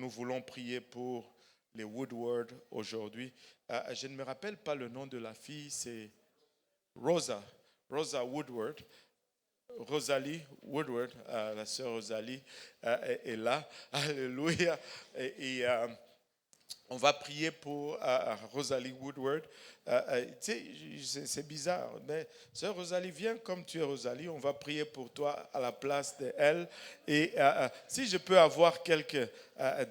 nous voulons prier pour les Woodward aujourd'hui. Je ne me rappelle pas le nom de la fille, c'est Rosa Woodward. Rosalie Woodward, la sœur Rosalie est là. Alléluia. Et on va prier pour Rosalie Woodward. C'est bizarre, mais sœur Rosalie, viens comme tu es Rosalie. On va prier pour toi à la place d'elle. Et si je peux avoir quelques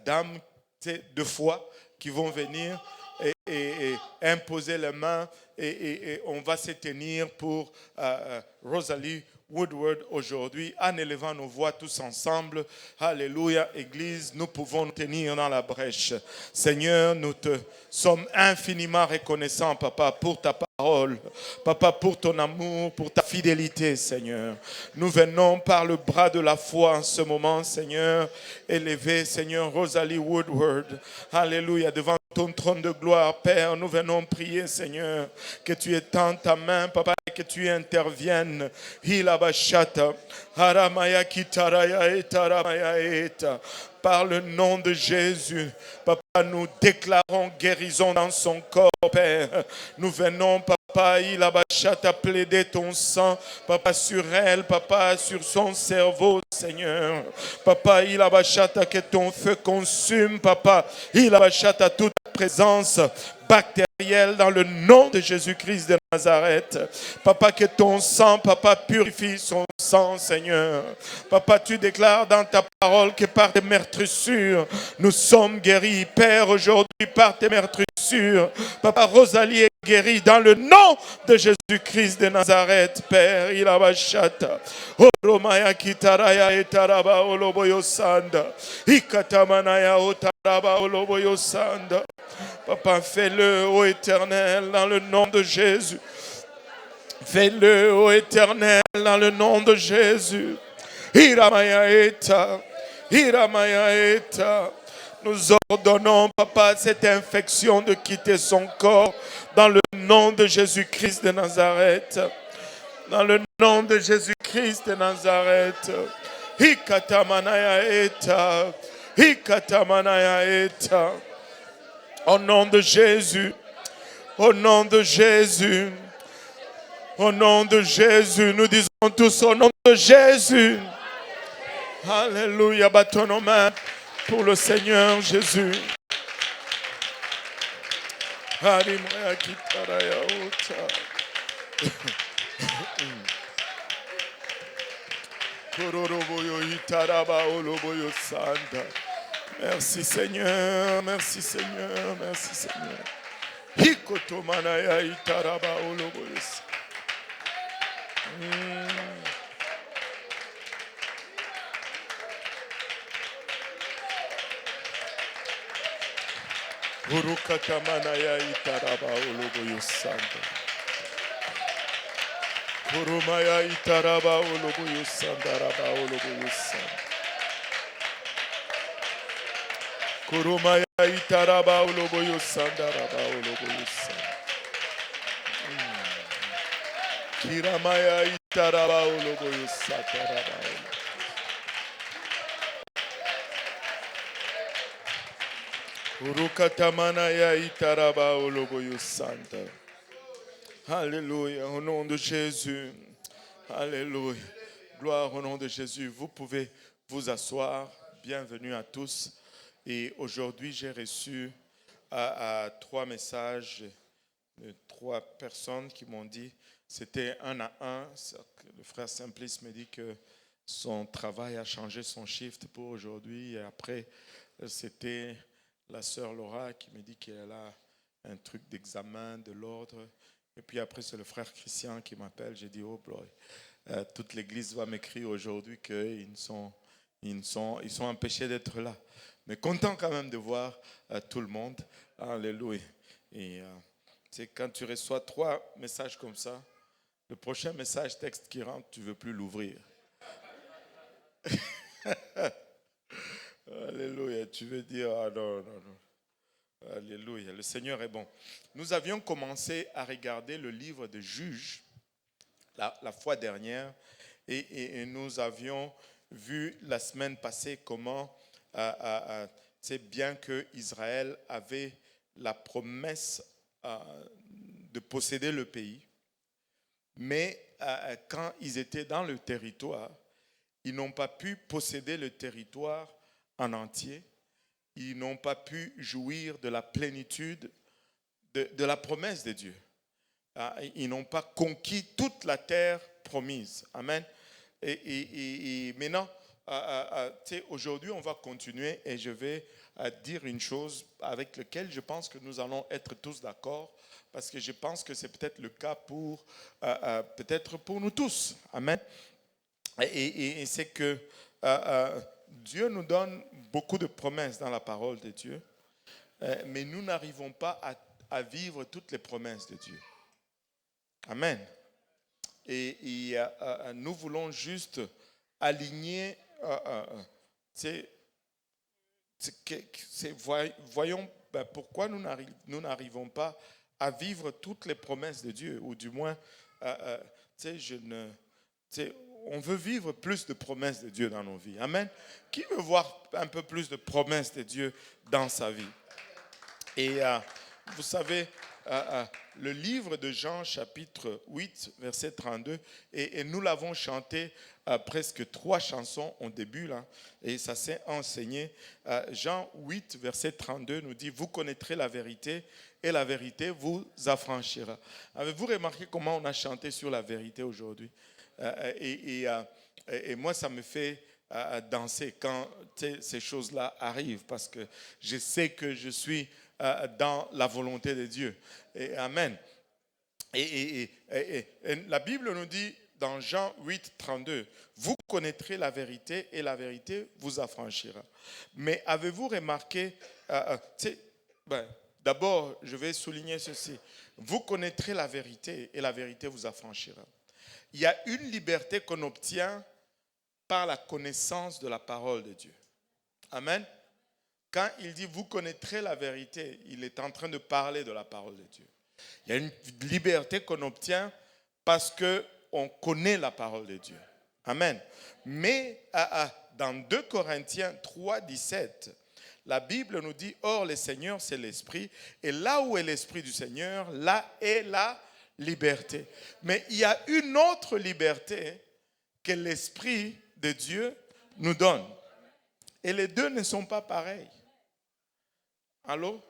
dames de foi qui vont venir et imposer les mains et on va se tenir pour Rosalie Woodward aujourd'hui en élevant nos voix tous ensemble. Alléluia, Église, nous pouvons nous tenir dans la brèche. Seigneur, nous te sommes infiniment reconnaissants, Papa, pour ta parole. Papa, pour ton amour, pour ta fidélité, Seigneur. Nous venons par le bras de la foi en ce moment, Seigneur, élever, Seigneur, Rosalie Woodward. Alléluia, devant ton trône de gloire, Père, nous venons prier, Seigneur, que tu étends ta main, Papa, et que tu interviennes. Hilabashata, Haramaya Kitaraya Etaramaya Eta. Par le nom de Jésus, Papa, nous déclarons guérison dans son corps, Père. Nous venons, Papa, Hilabashata, plaider ton sang, Papa, sur elle, Papa, sur son cerveau, Seigneur. Papa, Hilabashata, que ton feu consume, Papa, Hilabashata, toute présence bactérielle dans le nom de Jésus-Christ de Nazareth. Papa, que ton sang, Papa, purifie son sang, Seigneur. Papa, tu déclares dans ta parole que par tes meurtrissures, nous sommes guéris. Père, aujourd'hui, par tes meurtrissures, Papa, Rosalie est guérie dans le nom de Jésus-Christ de Nazareth. Père, il a bachata. Oromaya kitaraya etaraba oloboyo sanda. Ikatamanaya otaraba oloboyo sanda. Papa, fais-le, ô Éternel, dans le nom de Jésus. Fais-le, ô Éternel, dans le nom de Jésus. Hiramaya eta, Hiramaya eta. Nous ordonnons, Papa, cette infection de quitter son corps dans le nom de Jésus-Christ de Nazareth. Dans le nom de Jésus-Christ de Nazareth. Hikatamanaya eta, Hikatamanaya eta. Au nom de Jésus, au nom de Jésus, au nom de Jésus, nous disons tous au nom de Jésus. Alléluia, battons nos mains pour le Seigneur Jésus. Merci Seigneur, merci Seigneur, merci Seigneur. Hikotomanaya itaraba oloboyos. Urukatamanaya itaraba oloboyos santa. Kurumaya itaraba oloboyos sandaraba oloboyos santa. Kurumaya itaraba oloboyo sandaraba oloboyo sanda. Kiramaya itaraba oloboyo sataraba. Urukatamanaya itaraba oloboyo sanda. Alléluia, au nom de Jésus. Alléluia. Gloire au nom de Jésus. Vous pouvez vous asseoir. Bienvenue à tous. Et aujourd'hui, j'ai reçu trois messages de trois personnes qui m'ont dit, c'était un à un. Le frère Simplice me dit que son travail a changé son shift pour aujourd'hui. Et après, c'était la sœur Laura qui me dit qu'elle a un truc d'examen de l'ordre. Et puis après, c'est le frère Christian qui m'appelle. J'ai dit, oh boy, toute l'église va m'écrire aujourd'hui qu'ils sont empêchés d'être là. Mais content quand même de voir tout le monde. Alléluia. Et c'est quand tu reçois trois messages comme ça, le prochain message texte qui rentre, tu ne veux plus l'ouvrir. Alléluia. Tu veux dire, ah non. Alléluia. Le Seigneur est bon. Nous avions commencé à regarder le livre de Juges la fois dernière et nous avions vu la semaine passée comment c'est bien que Israël avait la promesse de posséder le pays, mais quand ils étaient dans le territoire, ils n'ont pas pu posséder le territoire en entier. Ils n'ont pas pu jouir de la plénitude de la promesse de Dieu. Ils n'ont pas conquis toute la terre promise. Amen. Et maintenant, aujourd'hui, on va continuer et je vais dire une chose avec laquelle je pense que nous allons être tous d'accord, parce que je pense que c'est peut-être le cas peut-être pour nous tous. Amen. Et c'est que Dieu nous donne beaucoup de promesses dans la parole de Dieu, mais nous n'arrivons pas à vivre toutes les promesses de Dieu. Amen. Et nous voulons juste aligner, voyons pourquoi nous n'arrivons pas à vivre toutes les promesses de Dieu, ou du moins, on veut vivre plus de promesses de Dieu dans nos vies. Amen. Qui veut voir un peu plus de promesses de Dieu dans sa vie? Et vous savez, le livre de Jean, chapitre 8, verset 32, et nous l'avons chanté presque 3 chansons au début, là, et ça s'est enseigné. Jean 8, verset 32 nous dit « Vous connaîtrez la vérité, et la vérité vous affranchira. » Avez-vous remarqué comment on a chanté sur la vérité aujourd'hui? Et moi, ça me fait danser quand ces choses-là arrivent, parce que je sais que je suis dans la volonté de Dieu. Et amen. Et la Bible nous dit dans Jean 8, 32, « Vous connaîtrez la vérité et la vérité vous affranchira. » Mais avez-vous remarqué, d'abord, je vais souligner ceci. Vous connaîtrez la vérité et la vérité vous affranchira. Il y a une liberté qu'on obtient par la connaissance de la parole de Dieu. Amen. Quand il dit « vous connaîtrez la vérité », il est en train de parler de la parole de Dieu. Il y a une liberté qu'on obtient parce qu'on connaît la parole de Dieu. Amen. Mais dans 2 Corinthiens 3, 17, la Bible nous dit « Or, le Seigneur, c'est l'Esprit, et là où est l'Esprit du Seigneur, là est la liberté. » Mais il y a une autre liberté que l'Esprit de Dieu nous donne. Et les deux ne sont pas pareils. Allô?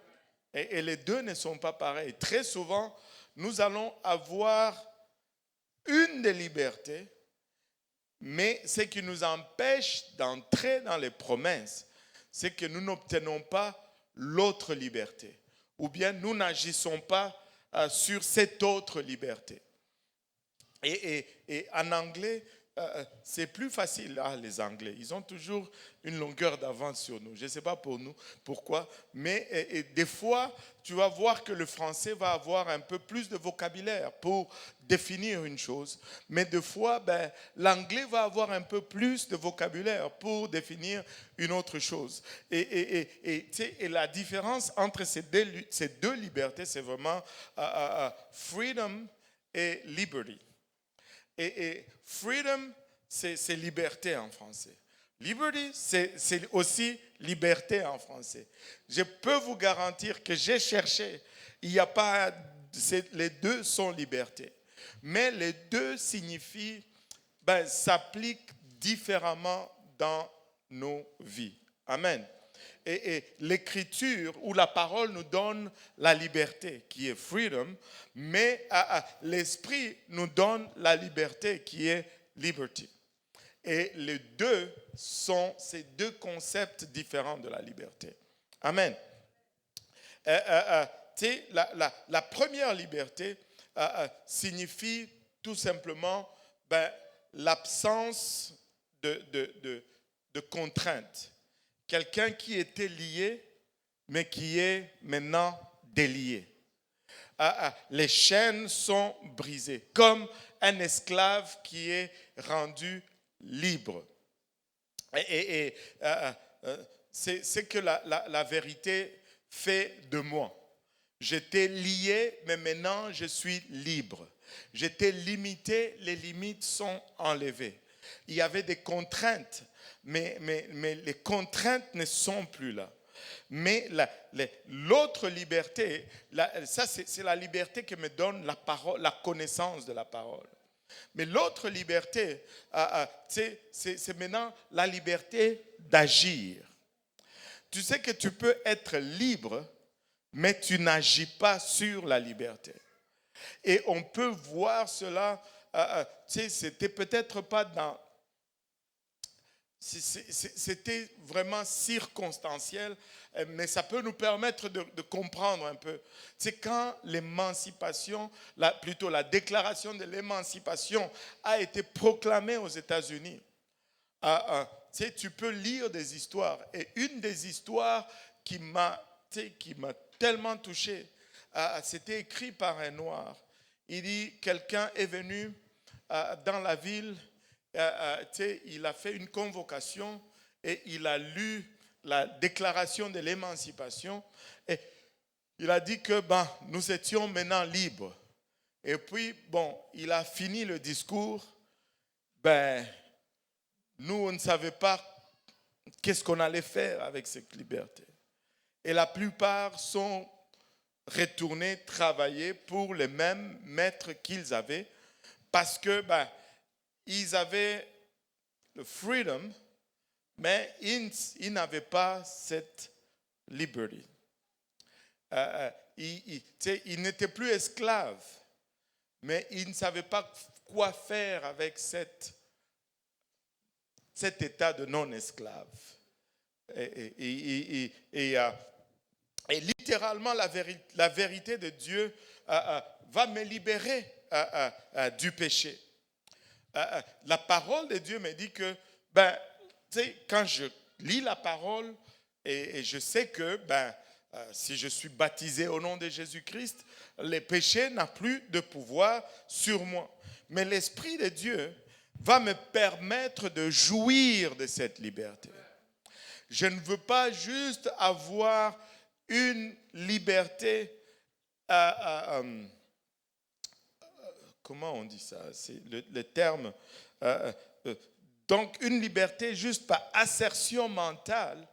Et les deux ne sont pas pareils. Très souvent, nous allons avoir une des libertés, mais ce qui nous empêche d'entrer dans les promesses, c'est que nous n'obtenons pas l'autre liberté. Ou bien nous n'agissons pas sur cette autre liberté. Et en anglais, c'est plus facile. Les Anglais, ils ont toujours une longueur d'avance sur nous. Je ne sais pas pour nous pourquoi, mais des fois, tu vas voir que le français va avoir un peu plus de vocabulaire pour définir une chose, mais des fois, l'anglais va avoir un peu plus de vocabulaire pour définir une autre chose. Et la différence entre ces deux libertés, c'est vraiment freedom et liberty. Et freedom, c'est liberté en français. Liberty, c'est aussi liberté en français. Je peux vous garantir que j'ai cherché. Il n'y a pas, les deux sont liberté. Mais les deux signifient, s'appliquent différemment dans nos vies. Amen. Et l'écriture ou la parole nous donne la liberté qui est freedom, mais l'esprit nous donne la liberté qui est liberty. Et les deux sont ces deux concepts différents de la liberté. Amen. La première liberté signifie tout simplement l'absence de contraintes. Quelqu'un qui était lié, mais qui est maintenant délié. Les chaînes sont brisées, comme un esclave qui est rendu libre. Et c'est que la vérité fait de moi. J'étais lié, mais maintenant je suis libre. J'étais limité, les limites sont enlevées. Il y avait des contraintes, mais les contraintes ne sont plus là. Mais l'autre liberté, ça c'est la liberté que me donne la parole, la connaissance de la parole. Mais l'autre liberté, c'est maintenant la liberté d'agir. Tu sais que tu peux être libre, mais tu n'agis pas sur la liberté. Et on peut voir cela, c'était peut-être pas dans... C'était vraiment circonstanciel, mais ça peut nous permettre de comprendre un peu. C'est quand l'émancipation, plutôt la déclaration de l'émancipation a été proclamée aux États-Unis. Tu peux lire des histoires. Et une des histoires qui m'a tellement touché, c'était écrit par un noir. Il dit, quelqu'un est venu dans la ville, il a fait une convocation et il a lu la déclaration de l'émancipation et il a dit que nous étions maintenant libres. Et puis, il a fini le discours. Nous, on ne savait pas qu'est-ce qu'on allait faire avec cette liberté. Et la plupart sont retournés travailler pour les mêmes maîtres qu'ils avaient parce que ils avaient le freedom, mais ils n'avaient pas cette liberty. Ils n'étaient plus esclaves, mais ils ne savaient pas quoi faire avec cet état de non-esclave. Et littéralement, la vérité de Dieu va me libérer du péché. La parole de Dieu me dit que quand je lis la parole et je sais que si je suis baptisé au nom de Jésus-Christ, le péché n'a plus de pouvoir sur moi. Mais l'Esprit de Dieu va me permettre de jouir de cette liberté. Je ne veux pas juste avoir une liberté, comment on dit ça? C'est le terme. Donc, une liberté juste par assertion mentale,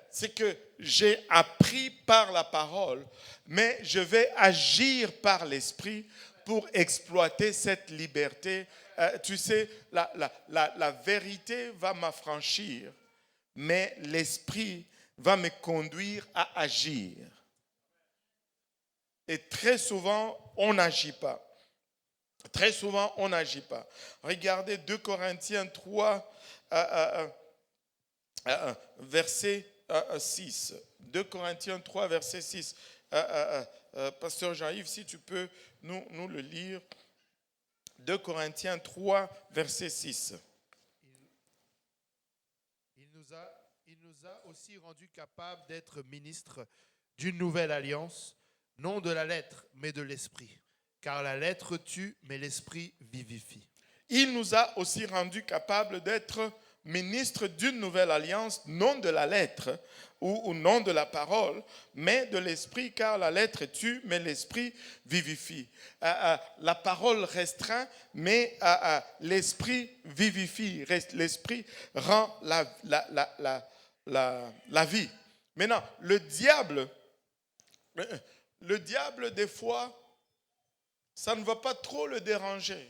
c'est que j'ai appris par la parole, mais je vais agir par l'esprit pour exploiter cette liberté. Tu sais, la vérité va m'affranchir, mais l'esprit va me conduire à agir. Et très souvent, on n'agit pas. Très souvent, on n'agit pas. Regardez 2 Corinthiens 3, verset 6. 2 Corinthiens 3, verset 6. Pasteur Jean-Yves, si tu peux nous le lire. 2 Corinthiens 3, verset 6. Il nous a aussi rendus capables d'être ministres d'une nouvelle alliance, non de la lettre, mais de l'esprit. Car la lettre tue, mais l'esprit vivifie. Il nous a aussi rendus capables d'être ministres d'une nouvelle alliance, non de la lettre ou non de la parole, mais de l'esprit, car la lettre tue, mais l'esprit vivifie. La parole restreint, mais l'esprit vivifie. L'esprit rend la vie. Maintenant, le diable, des fois, ça ne va pas trop le déranger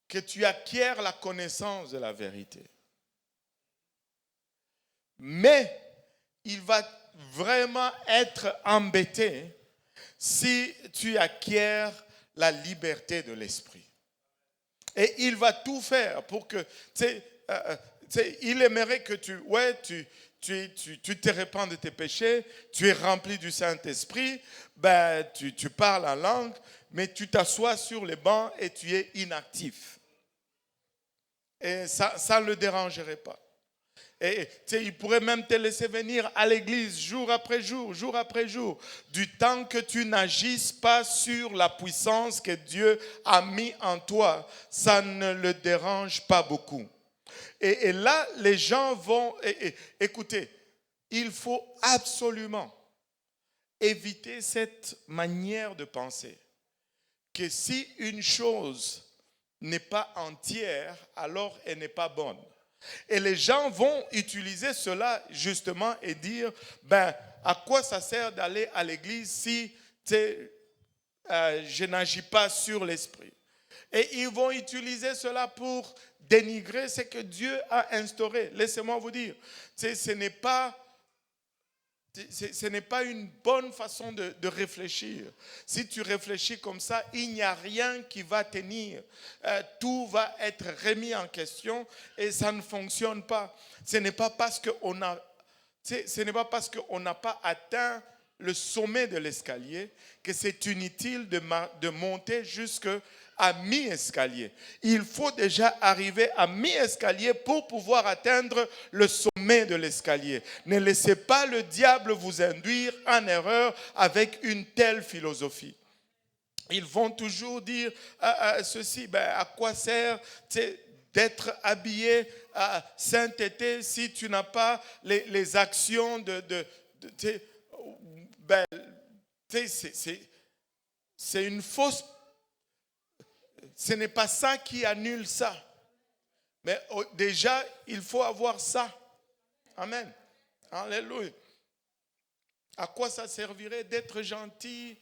que tu acquiers la connaissance de la vérité. Mais il va vraiment être embêté si tu acquiers la liberté de l'esprit. Et il va tout faire pour que, il aimerait que tu te répands de tes péchés, tu es rempli du Saint-Esprit, tu parles en langue, mais tu t'assois sur les bancs et tu es inactif. Et ça ne le dérangerait pas. Et il pourrait même te laisser venir à l'église jour après jour, du temps que tu n'agisses pas sur la puissance que Dieu a mis en toi, ça ne le dérange pas beaucoup. Et là, les gens vont... écoutez, il faut absolument éviter cette manière de penser. Que si une chose n'est pas entière, alors elle n'est pas bonne. Et les gens vont utiliser cela justement et dire, ben, à quoi ça sert d'aller à l'église si je n'agis pas sur l'esprit? Et ils vont utiliser cela pour dénigrer ce que Dieu a instauré. Laissez-moi vous dire, ce n'est pas une bonne façon de réfléchir. Si tu réfléchis comme ça, il n'y a rien qui va tenir. Tout va être remis en question et ça ne fonctionne pas. Ce n'est pas parce qu'on n'a pas atteint le sommet de l'escalier que c'est inutile de monter jusqu'à mi-escalier. Il faut déjà arriver à mi-escalier pour pouvoir atteindre le sommet de l'escalier. Ne laissez pas le diable vous induire en erreur avec une telle philosophie. Ils vont toujours dire ceci, ben, à quoi sert d'être habillé à sainteté si tu n'as pas les actions ben, c'est une fausse. Ce n'est pas ça qui annule ça. Mais déjà, il faut avoir ça. Amen. Alléluia. À quoi ça servirait d'être gentil,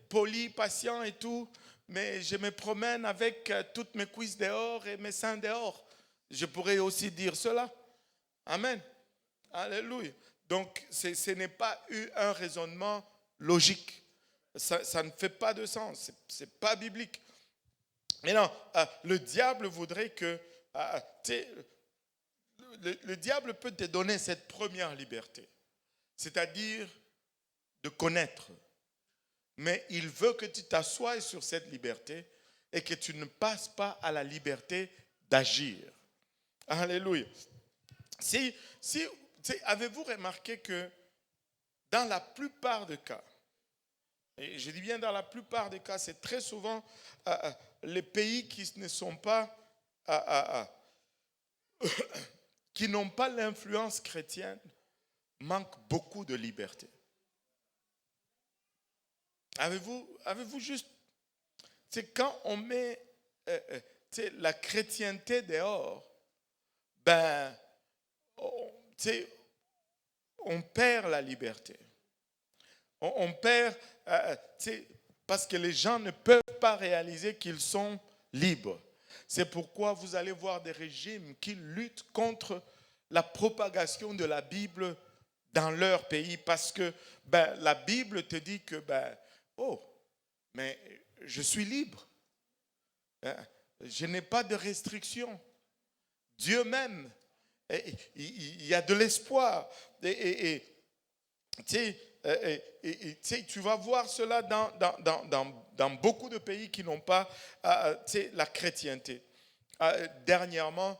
poli, patient et tout, mais je me promène avec toutes mes cuisses dehors et mes seins dehors. Je pourrais aussi dire cela. Amen. Alléluia. Donc, ce n'est pas un raisonnement logique. Ça ne fait pas de sens. Ce n'est pas biblique. Mais non, le diable voudrait que... le diable peut te donner cette première liberté, c'est-à-dire de connaître. Mais il veut que tu t'assoies sur cette liberté et que tu ne passes pas à la liberté d'agir. Alléluia. Avez-vous remarqué que dans la plupart des cas, et je dis bien dans la plupart des cas, c'est très souvent les pays qui ne sont pas, qui n'ont pas l'influence chrétienne, manquent beaucoup de liberté. Avez-vous juste, c'est quand on met la chrétienté dehors, ben, on perd la liberté. On perd, parce que les gens ne peuvent pas réaliser qu'ils sont libres. C'est pourquoi vous allez voir des régimes qui luttent contre la propagation de la Bible dans leur pays, parce que la Bible te dit que, mais je suis libre. Je n'ai pas de restrictions. Dieu m'aime. Il y a de l'espoir. Tu vas voir cela dans beaucoup de pays qui n'ont pas la chrétienté. Dernièrement,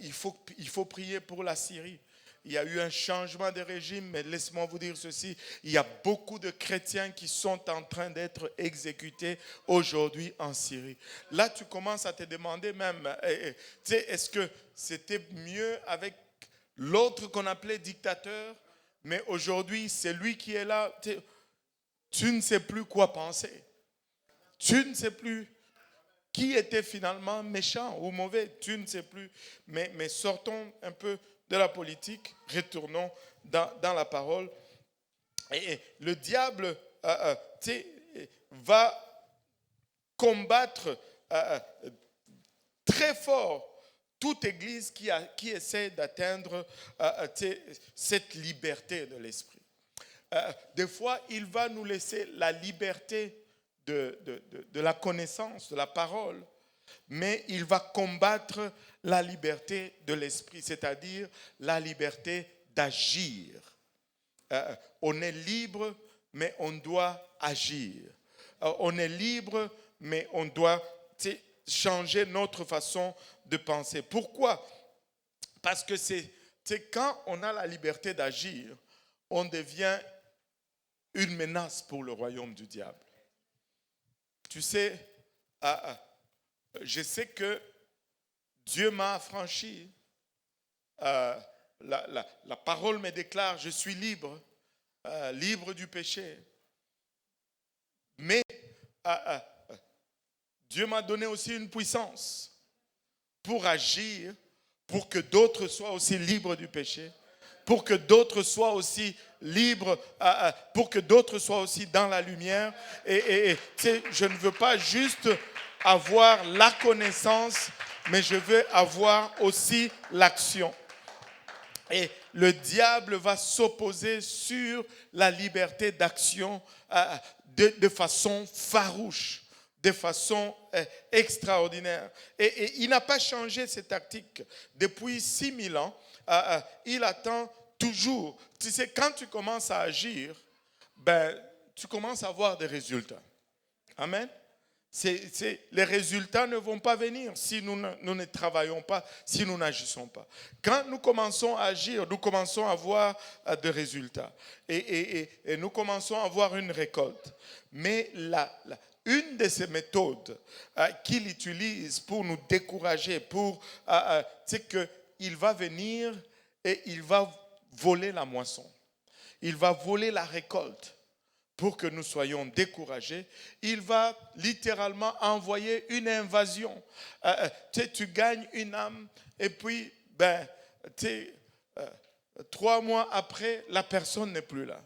il faut prier pour la Syrie. Il y a eu un changement de régime, mais laissez-moi vous dire ceci, il y a beaucoup de chrétiens qui sont en train d'être exécutés aujourd'hui en Syrie. Là, tu commences à te demander même, est-ce que c'était mieux avec l'autre qu'on appelait dictateur, mais aujourd'hui, c'est lui qui est là. Tu ne sais plus quoi penser. Tu ne sais plus qui était finalement méchant ou mauvais. Tu ne sais plus. Mais sortons un peu de la politique, retournons dans la parole. Et le diable va combattre très fort toute église qui essaie d'atteindre cette liberté de l'esprit. Des fois, il va nous laisser la liberté de la connaissance, de la parole, mais il va combattre la liberté de l'esprit, c'est-à-dire la liberté d'agir. On est libre, mais on doit agir. On est libre, mais on doit changer notre façon de penser. Pourquoi? Parce que c'est quand on a la liberté d'agir, on devient une menace pour le royaume du diable. Tu sais, je sais que Dieu m'a affranchi. La parole me déclare, je suis libre, libre du péché. Mais Dieu m'a donné aussi une puissance pour agir, pour que d'autres soient aussi libres du péché, pour que d'autres soient aussi libres, pour que d'autres soient aussi dans la lumière. Et tu sais, je ne veux pas juste avoir la connaissance, mais je veux avoir aussi l'action. Et le diable va s'opposer sur la liberté d'action de façon farouche, de façon extraordinaire. Et il n'a pas changé ses tactiques. Depuis 6000 ans, il attend toujours. Tu sais, quand tu commences à agir, tu commences à avoir des résultats. Amen. Les résultats ne vont pas venir si nous ne travaillons pas, si nous n'agissons pas. Quand nous commençons à agir, nous commençons à avoir des résultats. Et nous commençons à avoir une récolte. Mais une de ces méthodes qu'il utilise pour nous décourager, c'est qu'il va venir et il va voler la moisson. Il va voler la récolte. Pour que nous soyons découragés, il va littéralement envoyer une invasion. Tu gagnes une âme et puis, 3 mois après, la personne n'est plus là.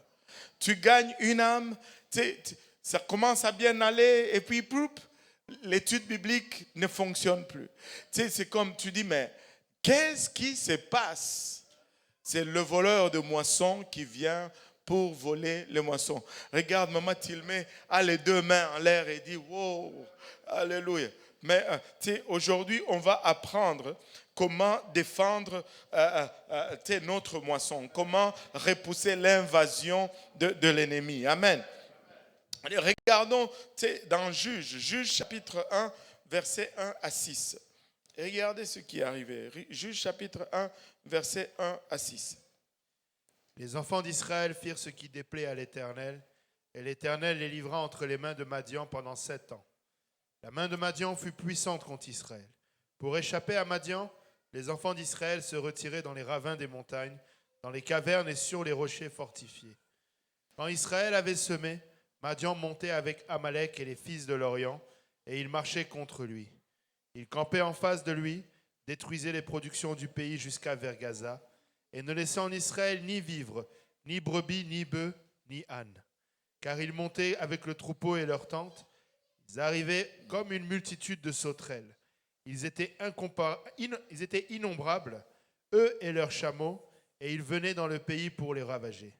Tu gagnes une âme, ça commence à bien aller et puis, l'étude biblique ne fonctionne plus. C'est comme tu dis, mais qu'est-ce qui se passe? C'est le voleur de moisson qui vient pour voler les moissons. Regarde, maman Tilmé a les 2 mains en l'air et dit, wow, alléluia. Mais aujourd'hui, on va apprendre comment défendre notre moisson, comment repousser l'invasion de l'ennemi. Amen. Regardons dans Juge chapitre 1, versets 1 à 6. Regardez ce qui est arrivé. Juge chapitre 1, versets 1 à 6. Les enfants d'Israël firent ce qui déplaît à l'Éternel, et l'Éternel les livra entre les mains de Madian pendant 7 ans. La main de Madian fut puissante contre Israël. Pour échapper à Madian, les enfants d'Israël se retiraient dans les ravins des montagnes, dans les cavernes et sur les rochers fortifiés. Quand Israël avait semé, Madian montait avec Amalek et les fils de l'Orient, et il marchait contre lui. Il campait en face de lui, détruisait les productions du pays jusqu'à vers Gaza, et ne laissait en Israël ni vivre, ni brebis, ni bœufs, ni ânes. Car ils montaient avec le troupeau et leurs tentes. Ils arrivaient comme une multitude de sauterelles. Ils étaient innombrables, eux et leurs chameaux, et ils venaient dans le pays pour les ravager.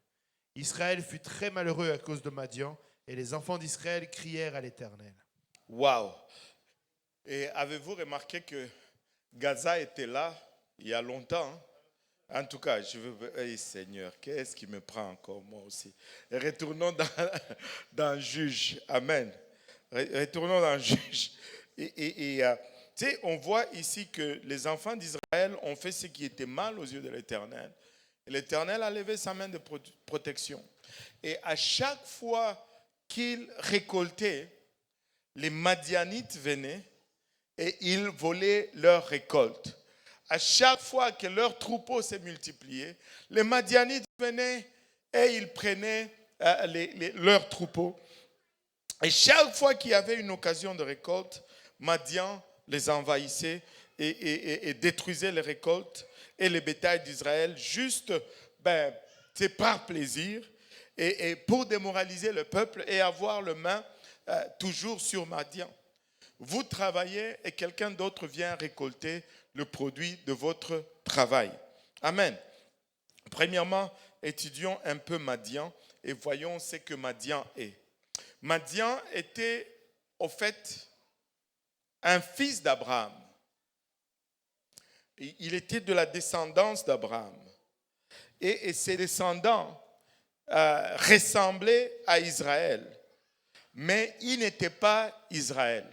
Israël fut très malheureux à cause de Madian, et les enfants d'Israël crièrent à l'Éternel. Waouh! Et avez-vous remarqué que Gaza était là il y a longtemps, hein? En tout cas, hey Seigneur, qu'est-ce qui me prend encore moi aussi? Retournons dans Juge. Amen. Retournons dans Juge. On voit ici que les enfants d'Israël ont fait ce qui était mal aux yeux de l'Éternel. Et l'Éternel a levé sa main de protection. Et à chaque fois qu'ils récoltaient, les Madianites venaient et ils volaient leur récolte. À chaque fois que leur troupeau s'est multiplié, les Madianites venaient et ils prenaient leur troupeau. Et chaque fois qu'il y avait une occasion de récolte, Madian les envahissait et détruisait les récoltes et les bétails d'Israël juste c'est par plaisir et pour démoraliser le peuple et avoir le main toujours sur Madian. Vous travaillez et quelqu'un d'autre vient récolter le produit de votre travail. Amen. Premièrement, étudions un peu Madian et voyons ce que Madian est. Madian était, au fait, un fils d'Abraham. Il était de la descendance d'Abraham. Et ses descendants ressemblaient à Israël. Mais il n'était pas Israël.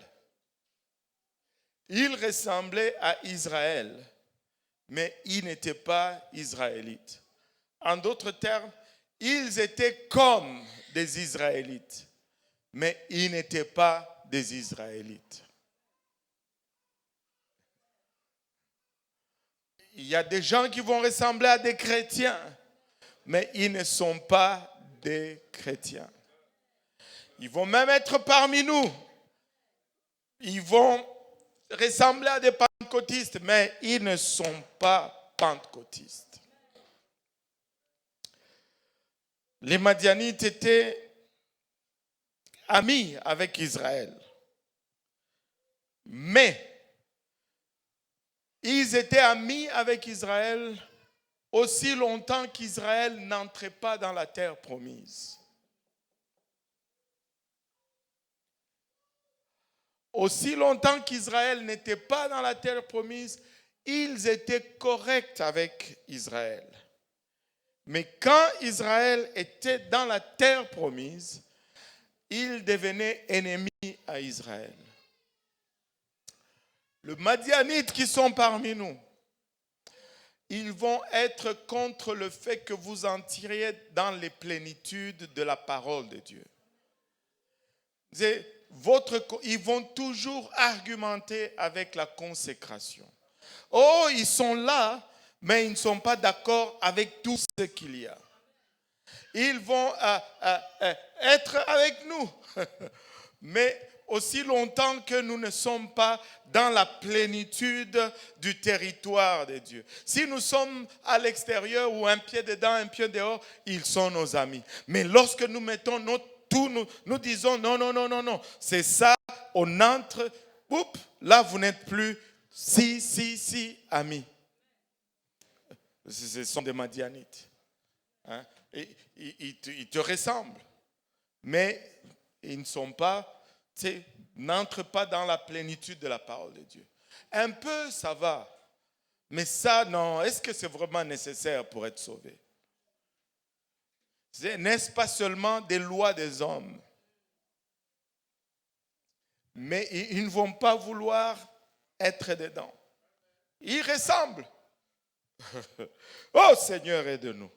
Il ressemblait à Israël, mais il n'était pas israélite. En d'autres termes, ils étaient comme des Israélites, mais ils n'étaient pas des Israélites. Il y a des gens qui vont ressembler à des chrétiens, mais ils ne sont pas des chrétiens. Ils vont même être parmi nous. Ils vont ressembler à des pentecôtistes, mais ils ne sont pas pentecôtistes. Les Madianites étaient amis avec Israël. Mais ils étaient amis avec Israël aussi longtemps qu'Israël n'entrait pas dans la terre promise. Aussi longtemps qu'Israël n'était pas dans la terre promise, ils étaient corrects avec Israël. Mais quand Israël était dans la terre promise, ils devenaient ennemis à Israël. Les Madianites qui sont parmi nous, ils vont être contre le fait que vous entriez dans les plénitudes de la parole de Dieu. Ils vont toujours argumenter avec la consécration. Oh, ils sont là, mais ils ne sont pas d'accord avec tout ce qu'il y a. Ils vont être avec nous, mais aussi longtemps que nous ne sommes pas dans la plénitude du territoire de Dieu. Si nous sommes à l'extérieur ou un pied dedans, un pied dehors, ils sont nos amis. Mais lorsque nous mettons nous disons non, c'est ça, on entre, là vous n'êtes plus si amis. Ce sont des Madianites. Hein? Ils te ressemblent, mais ils ne sont pas, n'entrent pas dans la plénitude de la parole de Dieu. Un peu, ça va, mais ça, non. Est-ce que c'est vraiment nécessaire pour être sauvé? N'est-ce pas seulement des lois des hommes? Mais ils ne vont pas vouloir être dedans. Ils ressemblent. Oh Seigneur, aide-nous.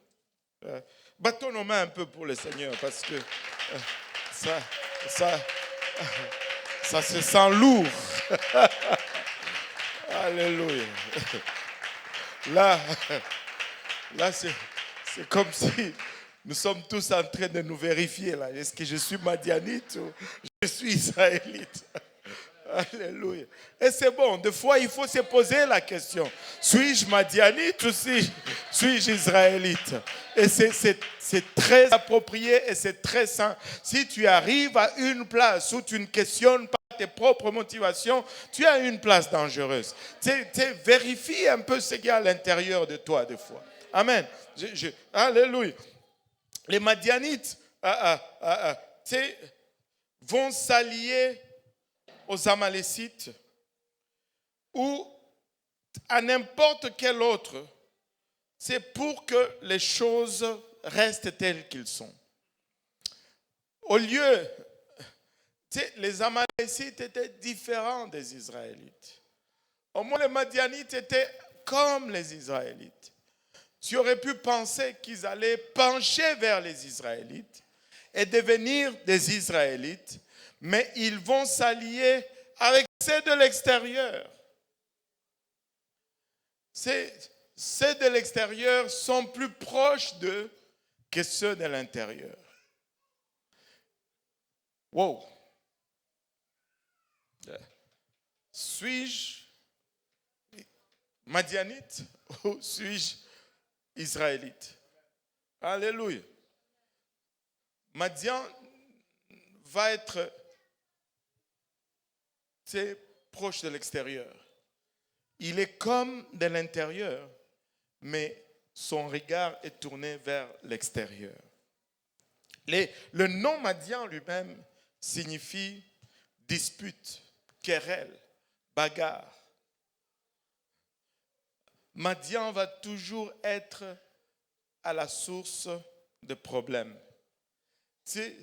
Battons nos mains un peu pour le Seigneur parce que ça se sent lourd. Alléluia. Là c'est comme si nous sommes tous en train de nous vérifier. Là. Est-ce que je suis madianite ou je suis israélite? Alléluia. Et c'est bon, des fois il faut se poser la question. Suis-je madianite ou suis-je israélite? Et c'est très approprié et c'est très sain. Si tu arrives à une place où tu ne questionnes pas tes propres motivations, tu as une place dangereuse. Vérifie un peu ce qu'il y a à l'intérieur de toi des fois. Amen. Alléluia. Les Madianites vont s'allier aux Amalécites ou à n'importe quel autre. C'est pour que les choses restent telles qu'elles sont. Au lieu, les Amalécites étaient différents des Israélites. Au moins, les Madianites étaient comme les Israélites. Tu aurais pu penser qu'ils allaient pencher vers les Israélites et devenir des Israélites, mais ils vont s'allier avec ceux de l'extérieur. Ceux de l'extérieur sont plus proches d'eux que ceux de l'intérieur. Wow. Suis-je madianite ou suis-je israélite? Alléluia. Madian va être proche de l'extérieur. Il est comme de l'intérieur, mais son regard est tourné vers l'extérieur. Le nom Madian lui-même signifie dispute, querelle, bagarre. Madian va toujours être à la source de problèmes. C'est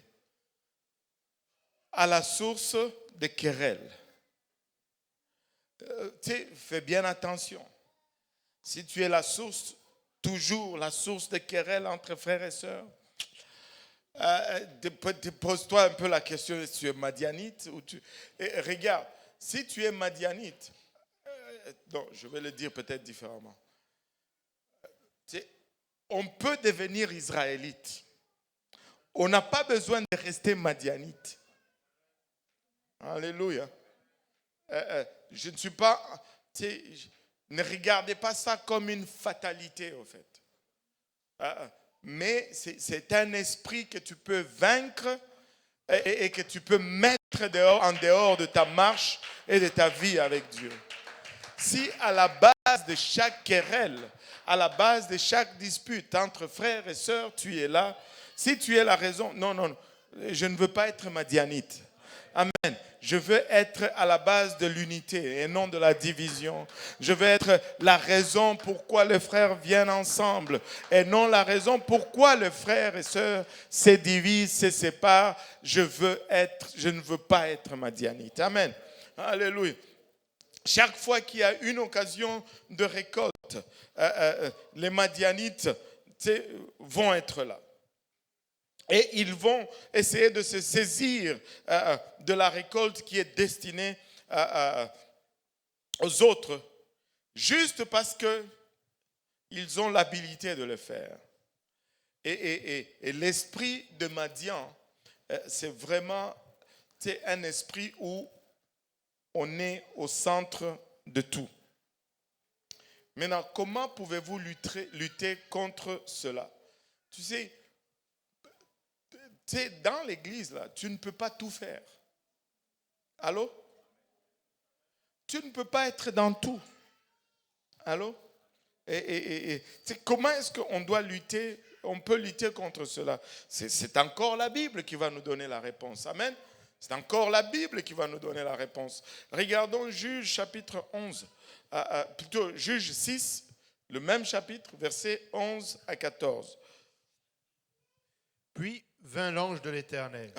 à la source de querelles. Fais bien attention. Si tu es la source, toujours la source de querelles entre frères et sœurs, pose-toi un peu la question si tu es madianite ou regarde, si tu es madianite, non, je vais le dire peut-être différemment. On peut devenir israélite. On n'a pas besoin de rester madianite. Alléluia. je ne suis pas... Ne regardez pas ça comme une fatalité, au fait. Mais c'est un esprit que tu peux vaincre et que tu peux mettre en dehors de ta marche et de ta vie avec Dieu. Si à la base de chaque querelle, à la base de chaque dispute entre frères et sœurs, tu es là, si tu es la raison, non, je ne veux pas être madianite. Amen. Je veux être à la base de l'unité et non de la division. Je veux être la raison pourquoi les frères viennent ensemble et non la raison pourquoi les frères et sœurs se divisent, se séparent. Je ne veux pas être madianite. Amen. Alléluia. Chaque fois qu'il y a une occasion de récolte, les madianites vont être là. Et ils vont essayer de se saisir de la récolte qui est destinée aux autres, juste parce qu'ils ont l'habilité de le faire. Et l'esprit de Madian, c'est vraiment un esprit où on est au centre de tout. Maintenant, comment pouvez-vous lutter contre cela? Tu sais, dans l'église, là, tu ne peux pas tout faire. Allô? Tu ne peux pas être dans tout. Allô? Et comment est-ce qu'on doit lutter? On peut lutter contre cela. C'est encore la Bible qui va nous donner la réponse. Amen? C'est encore la Bible qui va nous donner la réponse. Regardons Juge chapitre 11. Plutôt Juge 6, le même chapitre, versets 11 à 14. Puis vint l'ange de l'Éternel,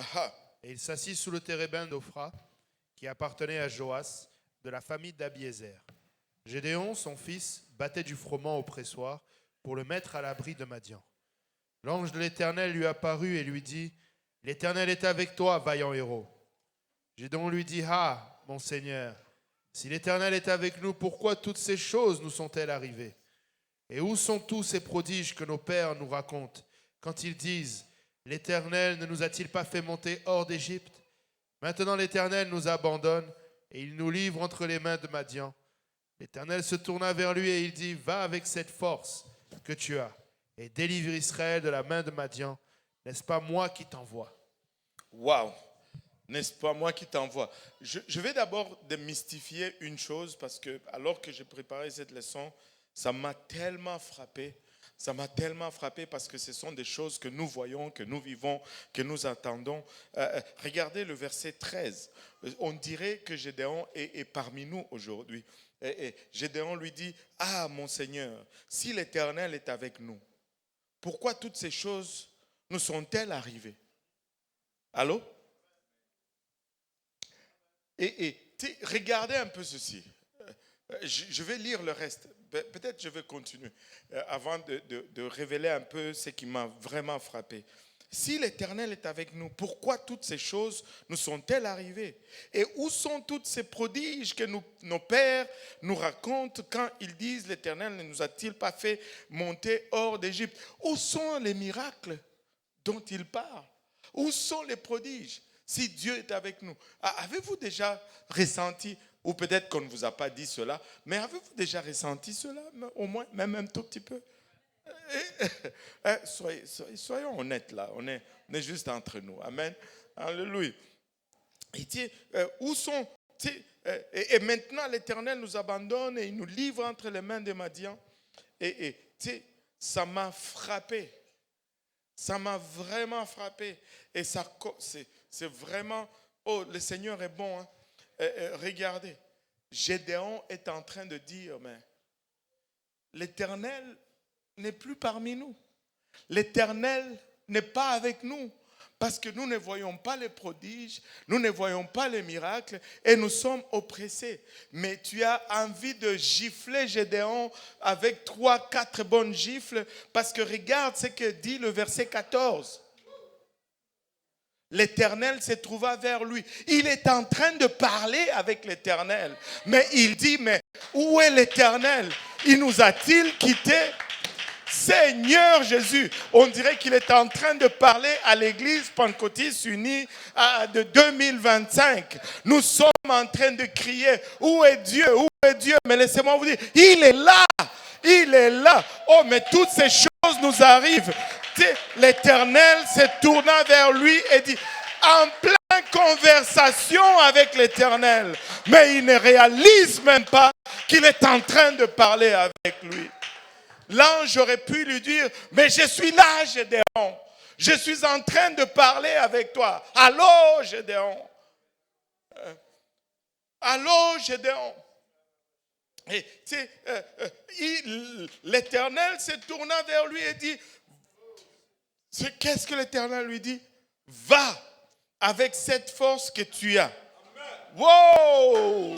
et il s'assit sous le térébinthe d'Ophra, qui appartenait à Joas, de la famille d'Abiézer. Gédéon, son fils, battait du froment au pressoir pour le mettre à l'abri de Madian. L'ange de l'Éternel lui apparut et lui dit, « L'Éternel est avec toi, vaillant héros. » Gédéon lui dit, « Ah, mon Seigneur, si l'Éternel est avec nous, pourquoi toutes ces choses nous sont-elles arrivées? Et où sont tous ces prodiges que nos pères nous racontent, quand ils disent, « L'Éternel ne nous a-t-il pas fait monter hors d'Égypte? Maintenant l'Éternel nous abandonne et il nous livre entre les mains de Madian. » L'Éternel se tourna vers lui et il dit, « Va avec cette force que tu as et délivre Israël de la main de Madian. N'est-ce pas moi qui t'envoie? » Waouh! N'est-ce pas moi qui t'envoie? Je vais d'abord démystifier une chose parce que alors que j'ai préparé cette leçon, ça m'a tellement frappé. Ça m'a tellement frappé parce que ce sont des choses que nous voyons, que nous vivons, que nous entendons. Regardez le verset 13. On dirait que Gédéon est parmi nous aujourd'hui. Et Gédéon lui dit, « Ah, mon Seigneur, si l'Éternel est avec nous, pourquoi toutes ces choses nous sont-elles arrivées? » Allô? Et regardez un peu ceci. Je vais lire le reste. Peut-être je vais continuer avant de révéler un peu ce qui m'a vraiment frappé. Si l'Éternel est avec nous, pourquoi toutes ces choses nous sont-elles arrivées? Et où sont tous ces prodiges que nos pères nous racontent quand ils disent l'Éternel ne nous a-t-il pas fait monter hors d'Égypte? Où sont les miracles dont ils parlent? Où sont les prodiges si Dieu est avec nous? Avez-vous déjà ressenti, ou peut-être qu'on ne vous a pas dit cela, mais avez-vous déjà ressenti cela, au moins, même un tout petit peu? Soyons honnêtes là, on est juste entre nous. Amen. Alléluia. Il dit, où sont... Et maintenant l'Éternel nous abandonne et il nous livre entre les mains des Madians. Et ça m'a frappé. Ça m'a vraiment frappé. Et ça, c'est vraiment... Oh, le Seigneur est bon. Hein? Regardez. Gédéon est en train de dire, mais l'Éternel n'est plus parmi nous. L'Éternel n'est pas avec nous. Parce que nous ne voyons pas les prodiges, nous ne voyons pas les miracles et nous sommes oppressés. Mais tu as envie de gifler Gédéon avec 3-4 bonnes gifles parce que regarde ce que dit le verset 14. L'Éternel se trouva vers lui. Il est en train de parler avec l'Éternel. Mais il dit, mais où est l'Éternel? Il nous a-t-il quittés? Seigneur Jésus, on dirait qu'il est en train de parler à l'église pentecôtiste unie de 2025. Nous sommes en train de crier, où est Dieu, où est Dieu? Mais laissez-moi vous dire, il est là, il est là. Oh, mais toutes ces choses nous arrivent. L'Éternel se tourna vers lui et dit, en pleine conversation avec l'Éternel, mais il ne réalise même pas qu'il est en train de parler avec lui. L'ange aurait pu lui dire, mais je suis là, Gédéon. Je suis en train de parler avec toi. Allô, Gédéon. Allô, Gédéon. Et l'Éternel se tourna vers lui et dit, qu'est-ce que l'Éternel lui dit? Va avec cette force que tu as. Wow!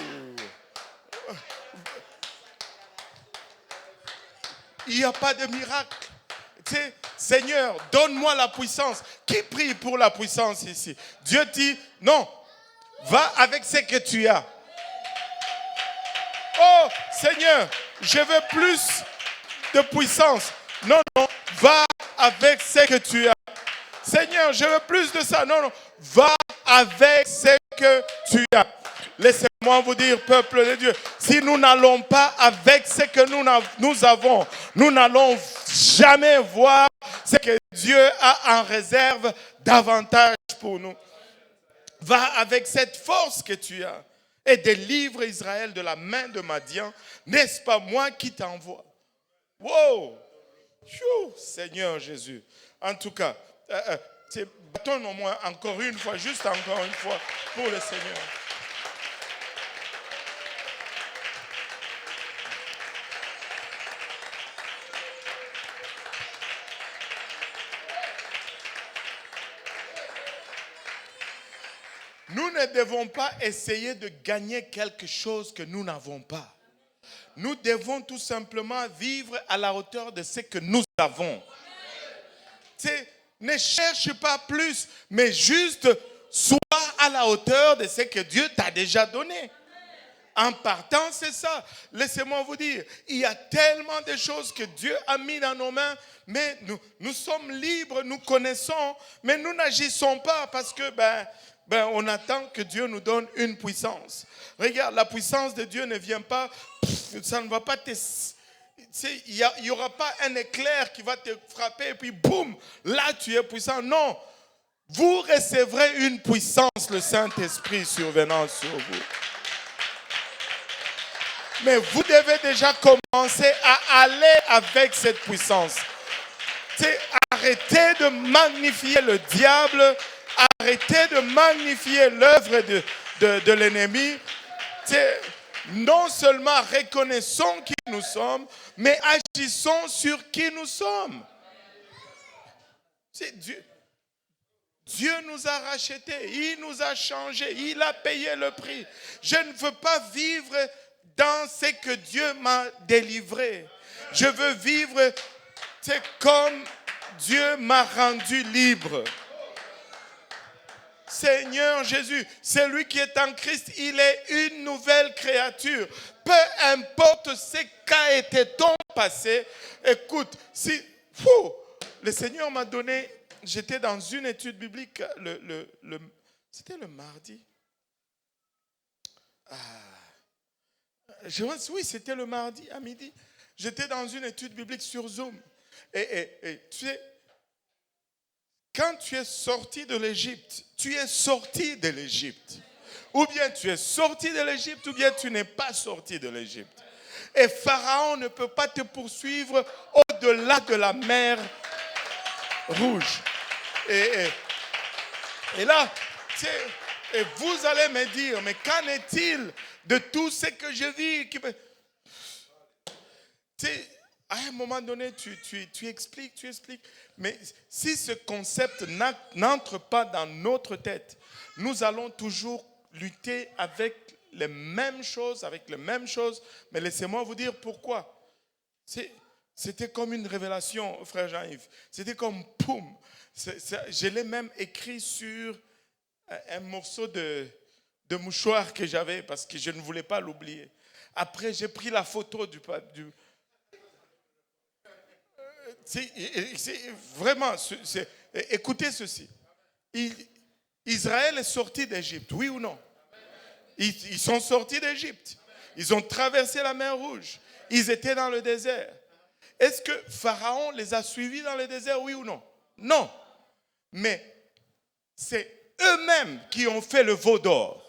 Il n'y a pas de miracle. Seigneur, donne-moi la puissance. Qui prie pour la puissance ici? Dieu dit, non, va avec ce que tu as. Oh, Seigneur, je veux plus de puissance. Non, non, va avec ce que tu as. Seigneur, je veux plus de ça. Non, non, va avec ce que tu as. Laissez-moi vous dire, peuple de Dieu, si nous n'allons pas avec ce que nous avons, nous n'allons jamais voir ce que Dieu a en réserve davantage pour nous. Va avec cette force que tu as et délivre Israël de la main de Madian. N'est-ce pas moi qui t'envoie? Wow! Seigneur Jésus. En tout cas, bâtons au moins encore une fois, juste encore une fois pour le Seigneur. Nous ne devons pas essayer de gagner quelque chose que nous n'avons pas. Nous devons tout simplement vivre à la hauteur de ce que nous avons. Ne cherche pas plus, mais juste sois à la hauteur de ce que Dieu t'a déjà donné. En partant, c'est ça. Laissez-moi vous dire, il y a tellement de choses que Dieu a mis dans nos mains, mais nous sommes libres, nous connaissons, mais nous n'agissons pas parce que on attend que Dieu nous donne une puissance. Regarde, la puissance de Dieu ne vient pas, ça ne va pas te... Il n'y aura pas un éclair qui va te frapper et puis boum, là tu es puissant. Non, vous recevrez une puissance, le Saint-Esprit survenant sur vous. Mais vous devez déjà commencer à aller avec cette puissance. Arrêtez de magnifier le diable, arrêtez de magnifier l'œuvre de l'ennemi. Non seulement reconnaissons qui nous sommes, mais agissons sur qui nous sommes. Dieu nous a rachetés, il nous a changés, il a payé le prix. Je ne veux pas vivre dans ce que Dieu m'a délivré. Je veux vivre comme Dieu m'a rendu libre. Seigneur Jésus, celui qui est en Christ, il est une nouvelle créature. Peu importe ce qu'a été ton passé, écoute, le Seigneur m'a donné, j'étais dans une étude biblique, c'était le mardi. Oui, c'était le mardi à midi. J'étais dans une étude biblique sur Zoom. Et tu sais, quand tu es sorti de l'Égypte, tu es sorti de l'Égypte. Ou bien tu es sorti de l'Égypte, ou bien tu n'es pas sorti de l'Égypte. Et Pharaon ne peut pas te poursuivre au-delà de la mer Rouge. Et là, et vous allez me dire, mais qu'en est-il de tout ce que je vis? À un moment donné, tu expliques. Mais si ce concept n'entre pas dans notre tête, nous allons toujours lutter avec les mêmes choses, Mais laissez-moi vous dire pourquoi. C'était comme une révélation, frère Jean-Yves. C'était comme poum. Je l'ai même écrit sur un morceau de mouchoir que j'avais parce que je ne voulais pas l'oublier. Après, j'ai pris la photo Vraiment, écoutez ceci. Israël est sorti d'Égypte, oui ou non? Ils sont sortis d'Égypte. Ils ont traversé la mer Rouge. Ils étaient dans le désert. Est-ce que Pharaon les a suivis dans le désert, oui ou non? Non. Mais c'est eux-mêmes qui ont fait le veau d'or.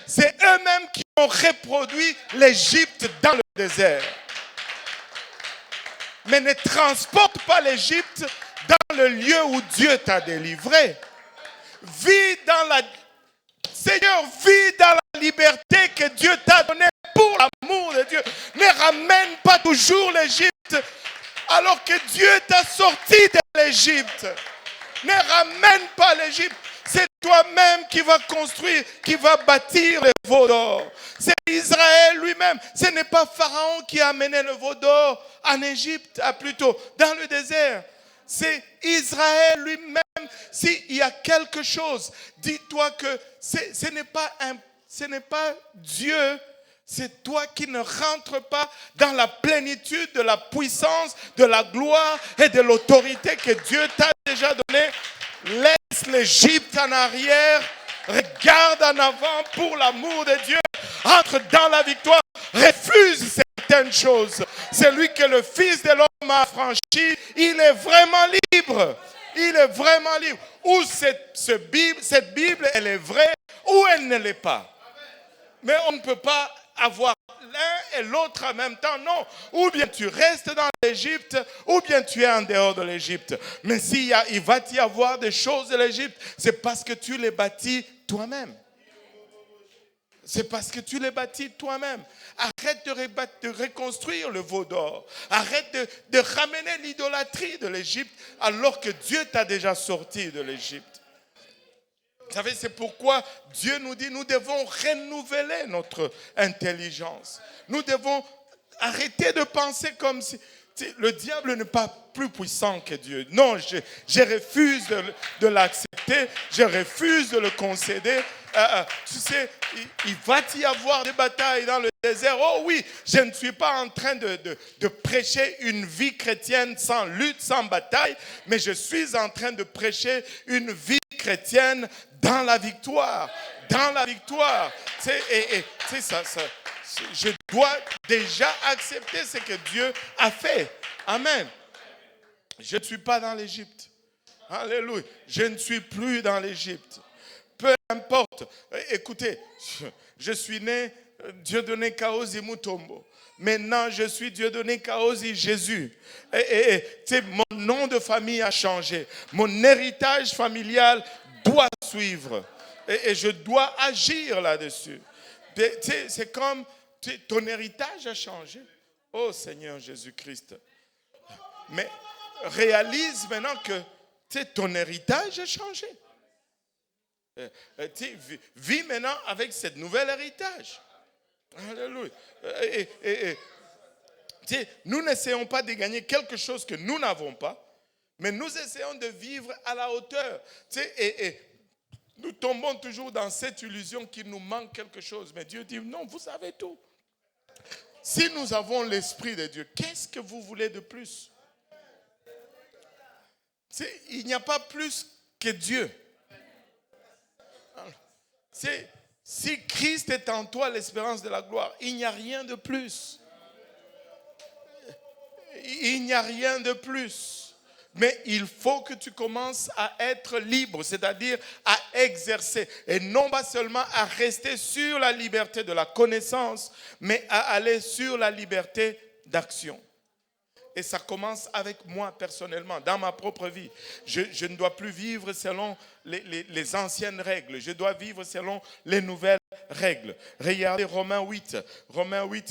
C'est eux-mêmes qui ont reproduit l'Égypte dans le désert. Mais ne transporte pas l'Égypte dans le lieu où Dieu t'a délivré. Seigneur, vis dans la liberté que Dieu t'a donnée pour l'amour de Dieu. Ne ramène pas toujours l'Égypte alors que Dieu t'a sorti de l'Égypte. Ne ramène pas l'Égypte. C'est toi-même qui vas construire, qui va bâtir le veau d'or. C'est Israël lui-même. Ce n'est pas Pharaon qui a amené le veau d'or en Égypte, plutôt dans le désert. C'est Israël lui-même. S'il y a quelque chose, dis-toi que ce n'est pas Dieu. C'est toi qui ne rentres pas dans la plénitude de la puissance, de la gloire et de l'autorité que Dieu t'a déjà donnée. Laisse l'Égypte en arrière, regarde en avant pour l'amour de Dieu, entre dans la victoire, refuse certaines choses. Celui que le Fils de l'homme a franchi, il est vraiment libre. Il est vraiment libre. Ou cette Bible, elle est vraie, ou elle ne l'est pas. Mais on ne peut pas avoir l'un et l'autre en même temps, non. Ou bien tu restes dans l'Égypte, ou bien tu es en dehors de l'Égypte. Mais il va y avoir des choses de l'Égypte, c'est parce que tu les bâtis toi-même. C'est parce que tu les bâtis toi-même. Arrête de reconstruire le veau d'or. Arrête de ramener l'idolâtrie de l'Égypte alors que Dieu t'a déjà sorti de l'Égypte. Vous savez, c'est pourquoi Dieu nous dit nous devons renouveler notre intelligence. Nous devons arrêter de penser comme si le diable n'est pas plus puissant que Dieu. Non, je refuse de l'accepter. Je refuse de le concéder. Tu sais, il va y avoir des batailles dans le désert. Oh oui, je ne suis pas en train de prêcher une vie chrétienne sans lutte, sans bataille, mais je suis en train de prêcher une vie chrétienne dans la victoire. Dans la victoire. Je dois déjà accepter ce que Dieu a fait. Amen. Je ne suis pas dans l'Égypte. Alléluia. Je ne suis plus dans l'Égypte. Peu importe. Écoutez, je suis né Dieudonné Kaosi Mutombo. Maintenant, je suis Dieudonné Kaosi Jésus. Mon nom de famille a changé. Mon héritage familial doit suivre. Et je dois agir là-dessus. C'est comme ton héritage a changé. Oh Seigneur Jésus-Christ. Mais réalise maintenant que ton héritage a changé. Vis maintenant avec cette nouvel héritage. Alléluia. Nous n'essayons pas de gagner quelque chose que nous n'avons pas, mais nous essayons de vivre à la hauteur. Nous tombons toujours dans cette illusion qu'il nous manque quelque chose. Mais Dieu dit, non, vous savez tout. Si nous avons l'Esprit de Dieu, qu'est-ce que vous voulez de plus? Il n'y a pas plus que Dieu. Si Christ est en toi, l'espérance de la gloire, il n'y a rien de plus. Il n'y a rien de plus. Mais il faut que tu commences à être libre, c'est-à-dire à exercer. Et non pas seulement à rester sur la liberté de la connaissance, mais à aller sur la liberté d'action. Et ça commence avec moi personnellement, dans ma propre vie. Je ne dois plus vivre selon les anciennes règles. Je dois vivre selon les nouvelles règles. Regardez Romains 8,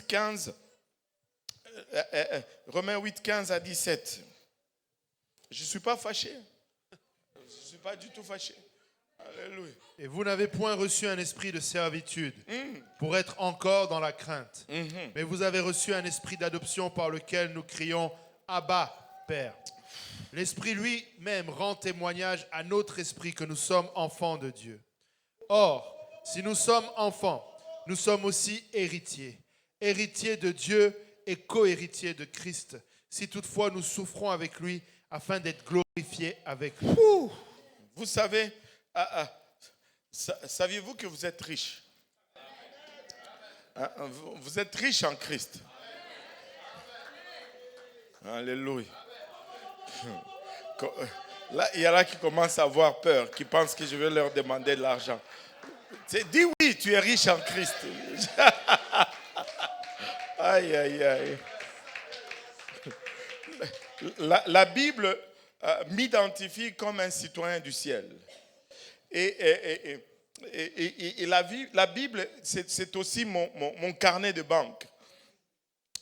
15. Romains 8, 15 à 17. Je ne suis pas fâché. Je ne suis pas du tout fâché. Alléluia. Et vous n'avez point reçu un esprit de servitude pour être encore dans la crainte. Mais vous avez reçu un esprit d'adoption par lequel nous crions « Abba, Père ». L'Esprit lui-même rend témoignage à notre esprit que nous sommes enfants de Dieu. Or, si nous sommes enfants, nous sommes aussi héritiers. Héritiers de Dieu et co-héritiers de Christ, si toutefois nous souffrons avec lui, afin d'être glorifiés avec lui. Vous savez, saviez-vous que vous êtes riche? Vous êtes riche en Christ. Alléluia. Là, il y en a qui commencent à avoir peur, qui pensent que je vais leur demander de l'argent. Dis oui, tu es riche en Christ. Aïe, aïe, aïe. La Bible m'identifie comme un citoyen du ciel. Et la Bible, c'est aussi mon carnet de banque.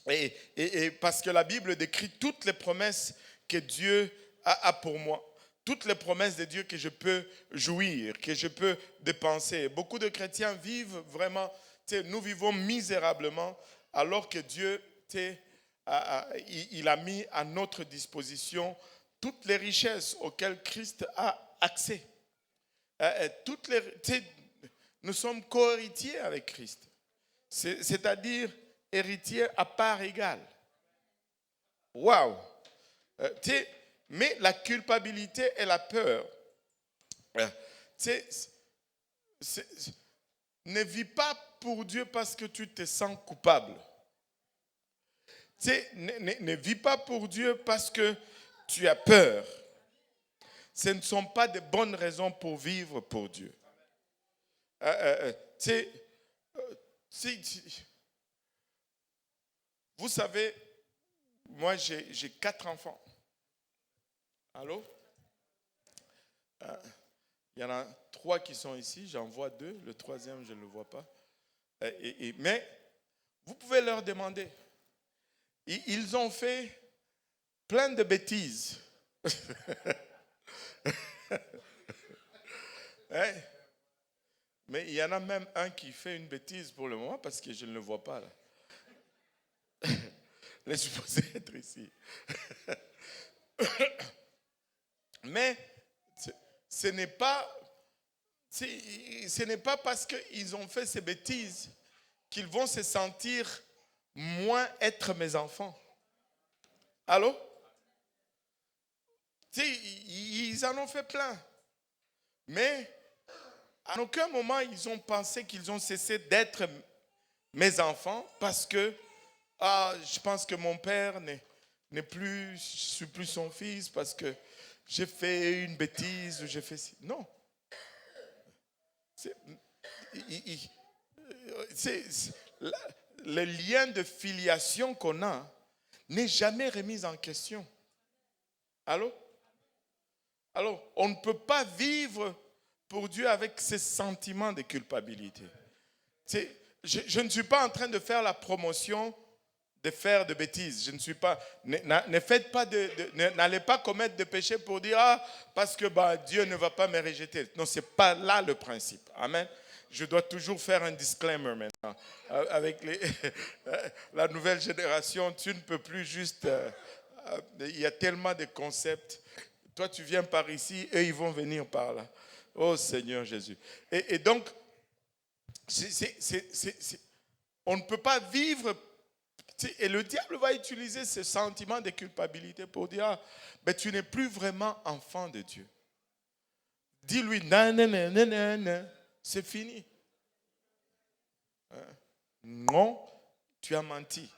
Et parce que la Bible décrit toutes les promesses que Dieu a pour moi. Toutes les promesses de Dieu que je peux jouir, que je peux dépenser. Beaucoup de chrétiens vivent vraiment, nous vivons misérablement alors que Dieu, il a mis à notre disposition toutes les richesses auxquelles Christ a accès. Nous sommes co-héritiers avec Christ. C'est-à-dire héritiers à part égale. Waouh! Mais la culpabilité et la peur, ne vis pas pour Dieu parce que tu te sens coupable. Ne vis pas pour Dieu parce que tu as peur. Ce ne sont pas de bonnes raisons pour vivre pour Dieu. Vous savez, moi j'ai 4 enfants. Allô? Il y en a 3 qui sont ici, j'en vois 2, le 3e je ne le vois pas. Mais vous pouvez leur demander. Ils ont fait plein de bêtises. Hein? Mais il y en a même un qui fait une bêtise pour le moment parce que je ne le vois pas là. Il est supposé être ici. Mais ce n'est pas parce qu'ils ont fait ces bêtises qu'ils vont se sentir moins être mes enfants. Allô? Ils en ont fait plein. Mais à aucun moment ils ont pensé qu'ils ont cessé d'être mes enfants parce que je pense que mon père je suis plus son fils parce que j'ai fait une bêtise ou j'ai fait ci. Non. Le lien de filiation qu'on a n'est jamais remis en question. Allô? Alors, on ne peut pas vivre pour Dieu avec ces sentiments de culpabilité. Je ne suis pas en train de faire la promotion de faire de bêtises. Je ne suis pas. Ne faites pas n'allez pas commettre de péché pour dire parce que Dieu ne va pas me rejeter. Non, c'est pas là le principe. Amen. Je dois toujours faire un disclaimer maintenant. Avec la nouvelle génération, tu ne peux plus juste. Il y a tellement de concepts. Toi, tu viens par ici, eux, ils vont venir par là. Oh Seigneur Jésus. Et donc, on ne peut pas vivre. Et le diable va utiliser ce sentiment de culpabilité pour dire tu n'es plus vraiment enfant de Dieu. Dis-lui, non, c'est fini. Non, tu as menti.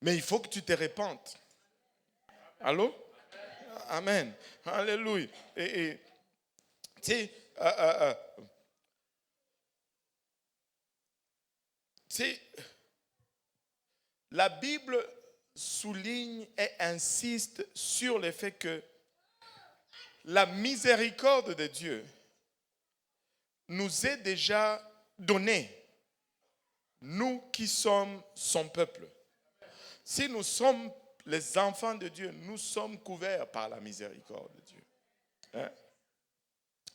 Mais il faut que tu te répandes. Allô? Amen. Alléluia. Et tu sais, la Bible souligne et insiste sur le fait que la miséricorde de Dieu nous est déjà donnée, nous qui sommes son peuple. Si nous sommes les enfants de Dieu, nous sommes couverts par la miséricorde de Dieu. Hein?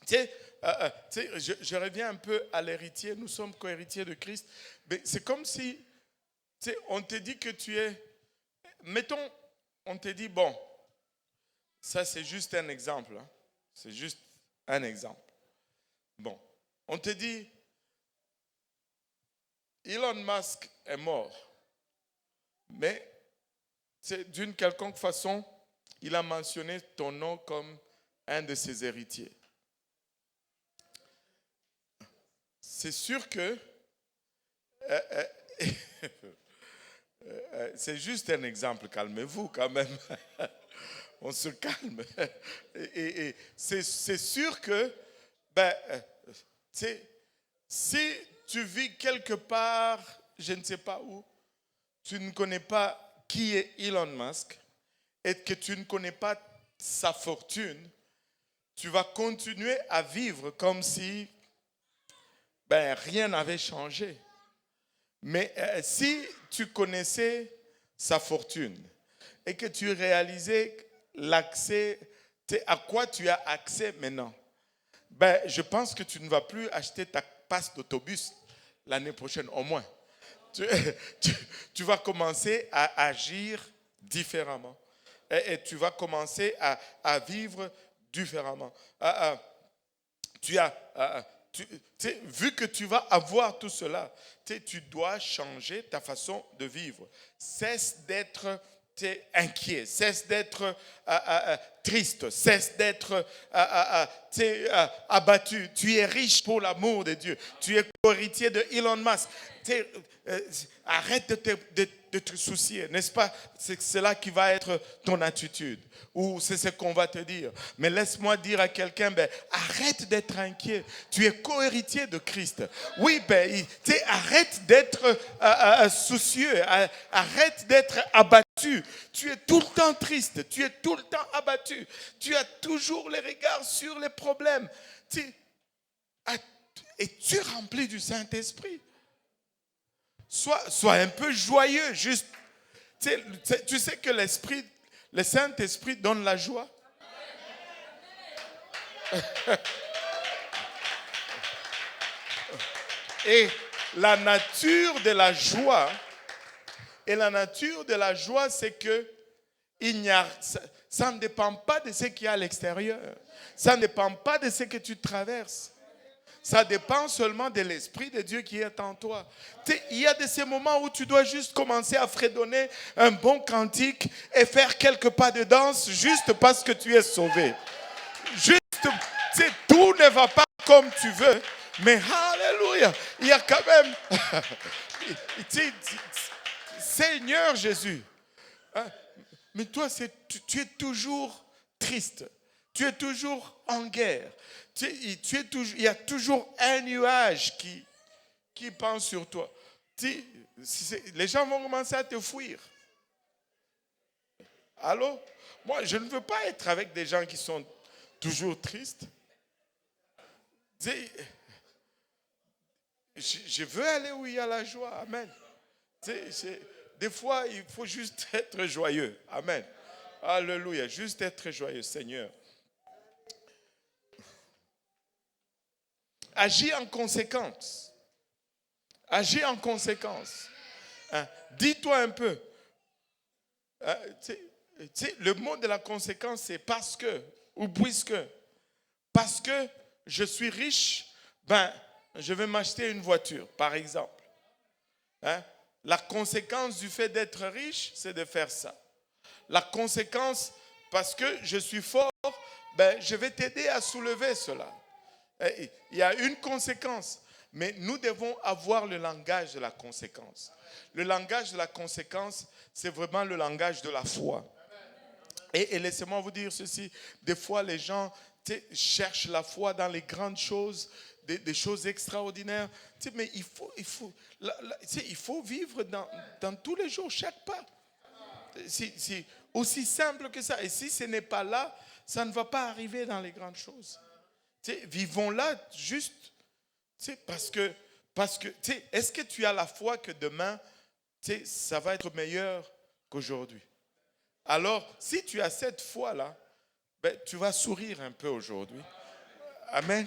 Je reviens un peu à l'héritier, nous sommes co-héritiers de Christ. Mais c'est comme si on te dit que tu es, mettons, on te dit, bon, ça c'est juste un exemple, hein, c'est juste un exemple. Bon, on te dit, Elon Musk est mort, mais d'une quelconque façon, il a mentionné ton nom comme un de ses héritiers. C'est sûr que c'est juste un exemple, calmez-vous quand même. On se calme. Et c'est sûr que si tu vis quelque part, je ne sais pas où, tu ne connais pas qui est Elon Musk et que tu ne connais pas sa fortune, tu vas continuer à vivre comme si rien n'avait changé. Mais si tu connaissais sa fortune et que tu réalisais l'accès, à quoi tu as accès maintenant, je pense que tu ne vas plus acheter ta passe d'autobus l'année prochaine au moins. Tu vas commencer à agir différemment et tu vas commencer à vivre différemment. Vu que tu vas avoir tout cela, tu dois changer ta façon de vivre. Cesse d'être inquiet, cesse d'être triste, cesse d'être abattu. Tu es riche pour l'amour de Dieu. Tu es co-héritier de Elon Musk. Arrête de te soucier, n'est-ce pas? C'est cela qui va être ton attitude. Ou c'est ce qu'on va te dire. Mais laisse-moi dire à quelqu'un, arrête d'être inquiet. Tu es co-héritier de Christ. Oui, arrête d'être soucieux. Arrête d'être abattu. Tu es tout le temps triste. Tu es tout le temps abattu. Tu as toujours les regards sur les problèmes. Et tu es rempli du Saint-Esprit. Sois un peu joyeux, juste. Tu sais que le Saint-Esprit donne la joie. Et la nature de la joie, c'est que ça ne dépend pas de ce qu'il y a à l'extérieur. Ça ne dépend pas de ce que tu traverses. Ça dépend seulement de l'Esprit de Dieu qui est en toi. Il y a de ces moments où tu dois juste commencer à fredonner un bon cantique et faire quelques pas de danse juste parce que tu es sauvé. Juste, tout ne va pas comme tu veux, mais alléluia, il y a quand même... Seigneur Jésus, mais toi, tu es toujours triste. Tu es toujours en guerre. Il y a toujours un nuage qui pense sur toi. Les gens vont commencer à te fuir. Allô? Moi, je ne veux pas être avec des gens qui sont toujours tristes. Je veux aller où il y a la joie. Amen. Des fois, il faut juste être joyeux. Amen. Alléluia. Juste être joyeux, Seigneur. Agis en conséquence. Agis en conséquence. Dis-toi un peu. Le mot de la conséquence, c'est parce que, ou puisque. Parce que je suis riche, je vais m'acheter une voiture, par exemple. La conséquence du fait d'être riche, c'est de faire ça. La conséquence, parce que je suis fort, je vais t'aider à soulever cela. Il y a une conséquence, mais nous devons avoir le langage de la conséquence. Le langage de la conséquence, c'est vraiment le langage de la foi. Et laissez-moi vous dire ceci, des fois les gens cherchent la foi dans les grandes choses, des choses extraordinaires, mais il faut vivre dans tous les jours, chaque pas. C'est aussi simple que ça. Et si ce n'est pas là, ça ne va pas arriver dans les grandes choses. Vivons là juste parce que est-ce que tu as la foi que demain ça va être meilleur qu'aujourd'hui? Alors si tu as cette foi là, tu vas sourire un peu aujourd'hui. Amen.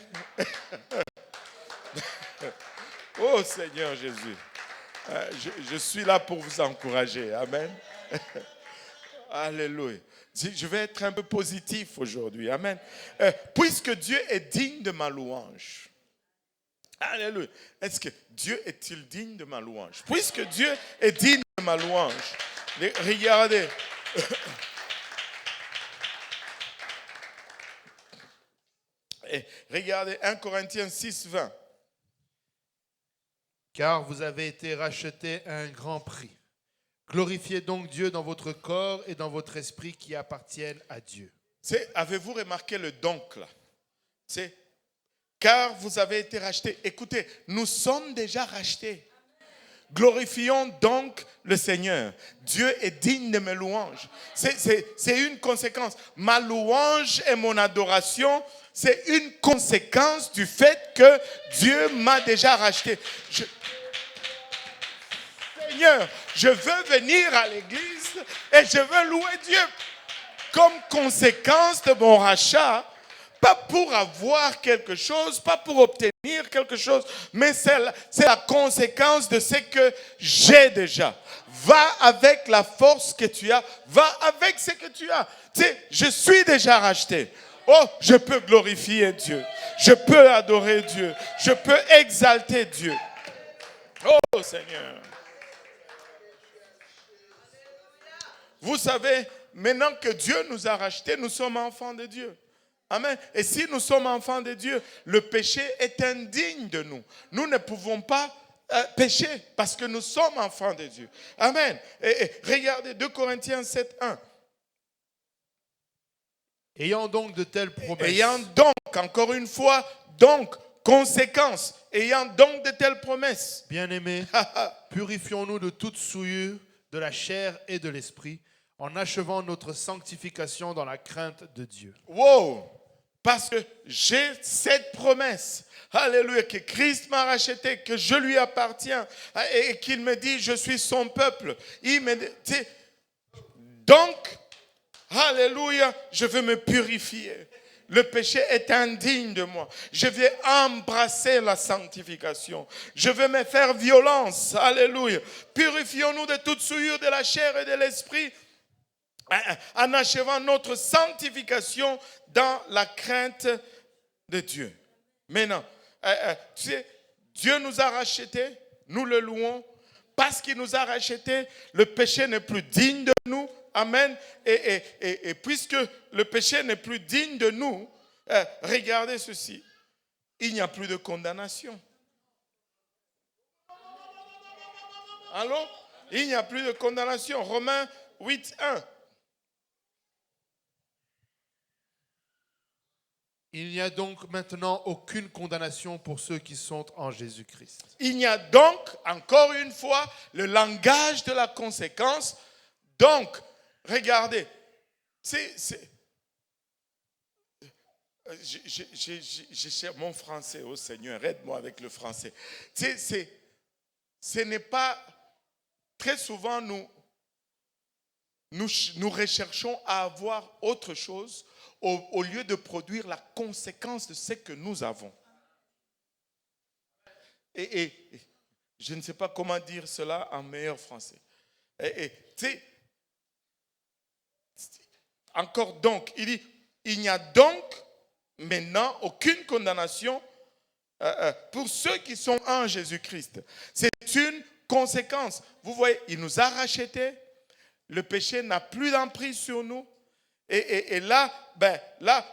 Oh Seigneur Jésus, je suis là pour vous encourager. Amen. Alléluia. Je vais être un peu positif aujourd'hui. Amen. Puisque Dieu est digne de ma louange. Alléluia. Est-ce que Dieu est-il digne de ma louange? Puisque Dieu est digne de ma louange, Regardez. Regardez 1 Corinthiens 6, 20. Car vous avez été rachetés à un grand prix. Glorifiez donc Dieu dans votre corps et dans votre esprit qui appartiennent à Dieu. Avez-vous remarqué le donc là? C'est car vous avez été rachetés. Écoutez, nous sommes déjà rachetés. Glorifions donc le Seigneur. Dieu est digne de mes louanges. C'est une conséquence. Ma louange et mon adoration, c'est une conséquence du fait que Dieu m'a déjà racheté. Seigneur, je veux venir à l'église et je veux louer Dieu comme conséquence de mon rachat. Pas pour avoir quelque chose, pas pour obtenir quelque chose, mais c'est la conséquence de ce que j'ai déjà. Va avec la force que tu as, va avec ce que tu as. Tu sais, je suis déjà racheté. Oh, je peux glorifier Dieu, je peux adorer Dieu, je peux exalter Dieu. Oh Seigneur. Vous savez, maintenant que Dieu nous a rachetés, nous sommes enfants de Dieu. Amen. Et si nous sommes enfants de Dieu, le péché est indigne de nous. Nous ne pouvons pas pécher parce que nous sommes enfants de Dieu. Amen. Et regardez 2 Corinthiens 7, 1. Ayant donc de telles promesses. Ayant donc, encore une fois, donc, conséquence. Ayant donc de telles promesses. Bien-aimés, purifions-nous de toute souillure de la chair et de l'esprit, en achevant notre sanctification dans la crainte de Dieu. Wow! Parce que j'ai cette promesse, alléluia, que Christ m'a racheté, que je lui appartiens, et qu'il me dit, je suis son peuple. Il me dit, donc, alléluia, je veux me purifier. Le péché est indigne de moi. Je vais embrasser la sanctification. Je vais me faire violence. Alléluia. Purifions-nous de toute souillure de la chair et de l'esprit, en achevant notre sanctification dans la crainte de Dieu. Maintenant, tu sais, Dieu nous a rachetés, nous le louons. Parce qu'il nous a rachetés, le péché n'est plus digne de nous. Amen. Et puisque le péché n'est plus digne de nous, regardez ceci. Il n'y a plus de condamnation. Allô? Il n'y a plus de condamnation. Romains 8, 1. Il n'y a donc maintenant aucune condamnation pour ceux qui sont en Jésus-Christ. Il y a donc, encore une fois, le langage de la conséquence. Donc, regardez, j'ai mon français, oh Seigneur, aide-moi avec le français. Ce n'est pas, très souvent, nous recherchons à avoir autre chose au lieu de produire la conséquence de ce que nous avons. Et je ne sais pas comment dire cela en meilleur français. Encore donc, il dit, il n'y a donc maintenant aucune condamnation pour ceux qui sont en Jésus-Christ. C'est une conséquence. Vous voyez, il nous a rachetés. Le péché n'a plus d'emprise sur nous. Et là,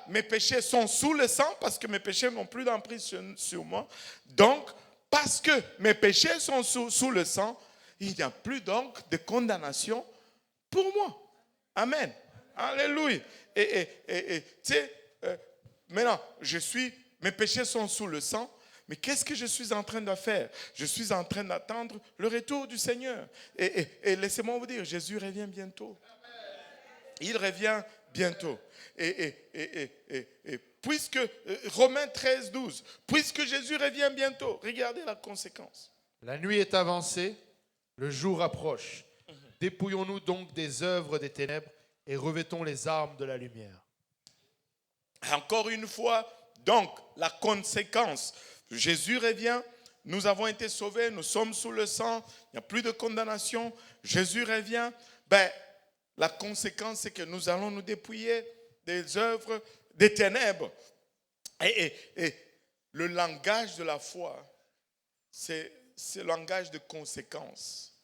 mes péchés sont sous le sang parce que mes péchés n'ont plus d'emprise sur moi. Donc, parce que mes péchés sont sous le sang, il n'y a plus donc de condamnation pour moi. Amen. Alléluia. Et tu sais, maintenant, mes péchés sont sous le sang, mais qu'est-ce que je suis en train de faire? Je suis en train d'attendre le retour du Seigneur. Et laissez-moi vous dire, Jésus revient bientôt. Il revient bientôt. Et puisque, Romains 13, 12, puisque Jésus revient bientôt, regardez la conséquence. La nuit est avancée, le jour approche. Dépouillons-nous donc des œuvres des ténèbres et revêtons les armes de la lumière. Encore une fois, donc, la conséquence. Jésus revient, nous avons été sauvés, nous sommes sous le sang, il n'y a plus de condamnation. Jésus revient, la conséquence, c'est que nous allons nous dépouiller des œuvres des ténèbres. Et le langage de la foi, c'est le langage de conséquence.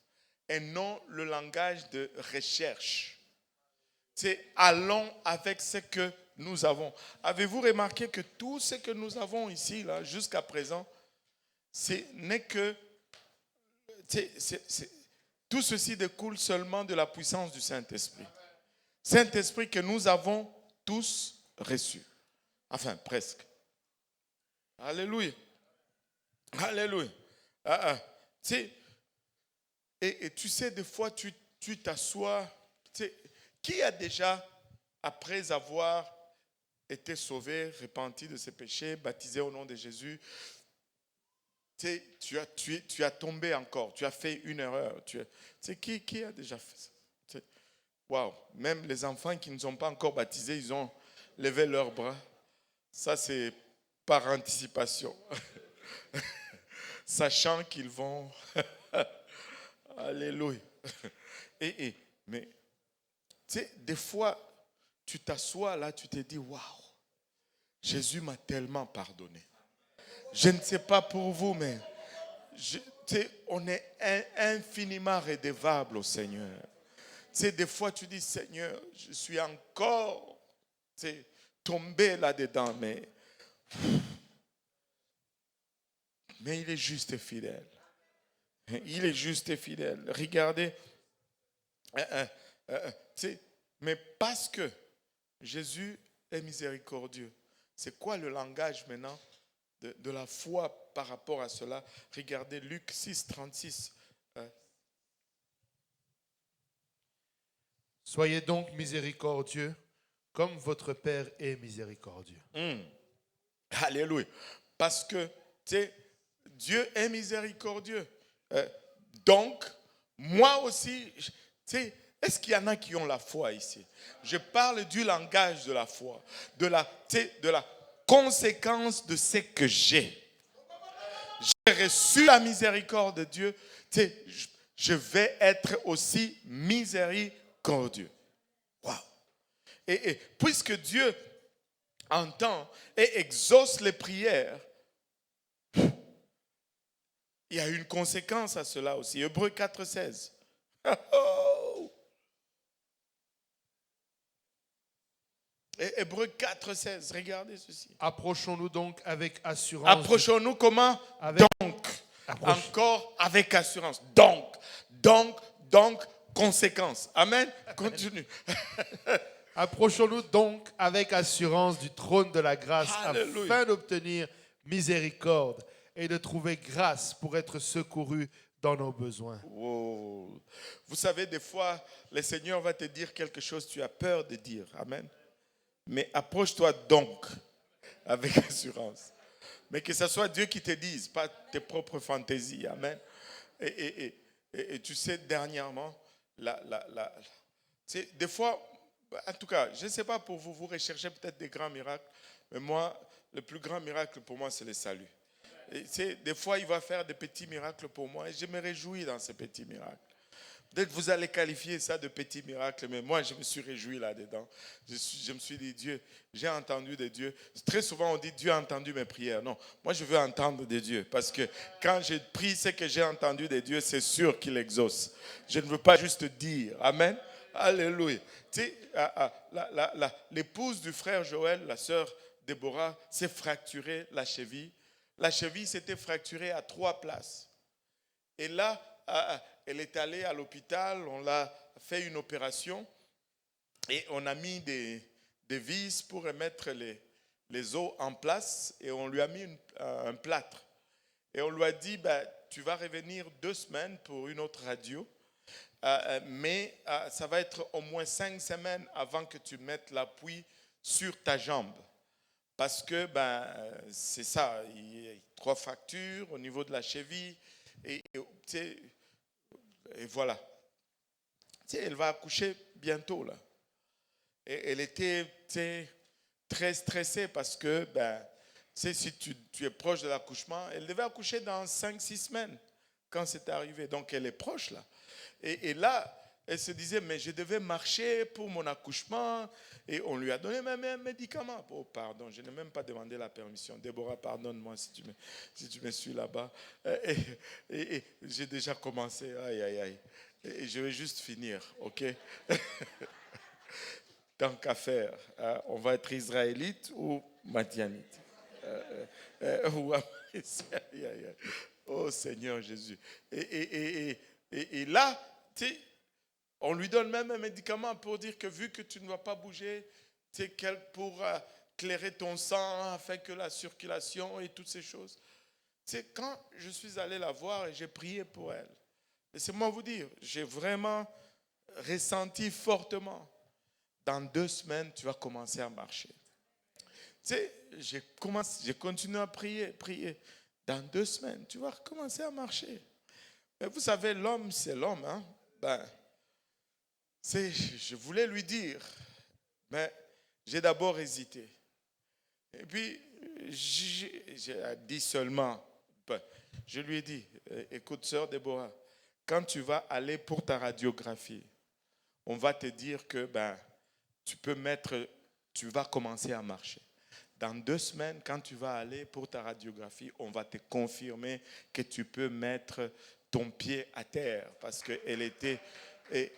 et non le langage de recherche. C'est allons avec ce que nous avons. Avez-vous remarqué que tout ce que nous avons ici, là, jusqu'à présent, ce n'est que... tout ceci découle seulement de la puissance du Saint-Esprit. Saint-Esprit que nous avons tous reçu. Enfin, presque. Alléluia. Alléluia. Et tu sais, des fois, tu t'assois. Qui a déjà, après avoir été sauvé, repenti de ses péchés, baptisé au nom de Jésus, tu as tombé encore, tu as fait une erreur. Qui a déjà fait ça? Waouh, même les enfants qui ne sont pas encore baptisés, ils ont levé leurs bras. Ça, c'est par anticipation. Sachant qu'ils vont... Alléluia. Mais, tu sais, des fois, tu t'assois là, tu te dis, waouh, Jésus m'a tellement pardonné. Je ne sais pas pour vous, mais on est infiniment redevable au Seigneur. Tu sais, des fois, tu dis, Seigneur, je suis encore tombé là-dedans, mais il est juste et fidèle. Il est juste et fidèle. Regardez. Mais parce que Jésus est miséricordieux, c'est quoi le langage maintenant de la foi par rapport à cela? Regardez Luc 6, 36. Soyez donc miséricordieux, comme votre Père est miséricordieux. Alléluia. Parce que Dieu est miséricordieux. Donc, moi aussi, est-ce qu'il y en a qui ont la foi ici? Je parle du langage de la foi, de la conséquence de ce que j'ai. J'ai reçu la miséricorde de Dieu. Je vais être aussi miséricordieux. Wow. Et puisque Dieu entend et exauce les prières, il y a une conséquence à cela aussi. Hébreux 4, 16. Et Hébreux 4, 16. Regardez ceci. Approchons-nous donc avec assurance. Approchons-nous comment? Donc. Encore avec assurance. Donc, conséquence. Amen. Continue. Approchons-nous donc avec assurance du trône de la grâce Alléluia. afin d'obtenir miséricorde et de trouver grâce pour être secouru dans nos besoins. Wow. Vous savez, des fois, le Seigneur va te dire quelque chose, tu as peur de dire. Amen. Mais approche-toi donc avec assurance. Mais que ce soit Dieu qui te dise, pas tes propres fantaisies. Amen. Et tu sais, dernièrement, des fois, en tout cas, je ne sais pas pour vous, vous recherchez peut-être des grands miracles, mais moi, le plus grand miracle pour moi, c'est le salut. Et des fois, il va faire des petits miracles pour moi et je me réjouis dans ces petits miracles. Peut-être vous allez qualifier ça de petit miracle, mais moi, je me suis réjoui là-dedans. Je me suis dit, Dieu, j'ai entendu de Dieu. Très souvent, on dit, Dieu a entendu mes prières. Non, moi, je veux entendre de Dieu. Parce que quand je prie ce que j'ai entendu de Dieu, c'est sûr qu'il exauce. Je ne veux pas juste dire. Amen. Alléluia. Tu sais, l'épouse du frère Joël, la sœur Déborah, s'est fracturée la cheville. La cheville s'était fracturée à 3 places. Et là, elle est allée à l'hôpital, on l'a fait une opération et on a mis des vis pour remettre les os en place et on lui a mis un plâtre. Et on lui a dit, tu vas revenir 2 semaines pour une autre radio, mais ça va être au moins 5 semaines avant que tu mettes l'appui sur ta jambe. Parce que c'est ça, il y a 3 fractures au niveau de la cheville et voilà. Elle va accoucher bientôt là. Et elle était très stressée parce que si tu es proche de l'accouchement, elle devait accoucher dans 5-6 semaines quand c'est arrivé. Donc elle est proche là. Et là, elle se disait, mais je devais marcher pour mon accouchement. Et on lui a donné même un médicament. Oh, pardon, je n'ai même pas demandé la permission. Déborah, pardonne-moi si tu me suis là-bas. Et j'ai déjà commencé. Aïe, aïe, aïe. Et je vais juste finir, ok? Tant qu'à faire, on va être israélite ou madianite? Ou oh Seigneur Jésus. Et là, tu sais, on lui donne même un médicament pour dire que vu que tu ne vas pas bouger, tu sais, pour clairer ton sang afin que la circulation et toutes ces choses. Tu sais, quand je suis allé la voir et j'ai prié pour elle, laissez-moi vous dire, j'ai vraiment ressenti fortement, dans 2 semaines, tu vas commencer à marcher. Tu sais, j'ai continué à prier. Dans 2 semaines, tu vas commencer à marcher. Mais vous savez, l'homme, c'est l'homme. Hein? Je voulais lui dire, mais j'ai d'abord hésité. Et puis, j'ai dit seulement, je lui ai dit, écoute, sœur Déborah, quand tu vas aller pour ta radiographie, on va te dire que tu vas commencer à marcher. Dans 2 semaines, quand tu vas aller pour ta radiographie, on va te confirmer que tu peux mettre ton pied à terre. Parce qu'elle était, et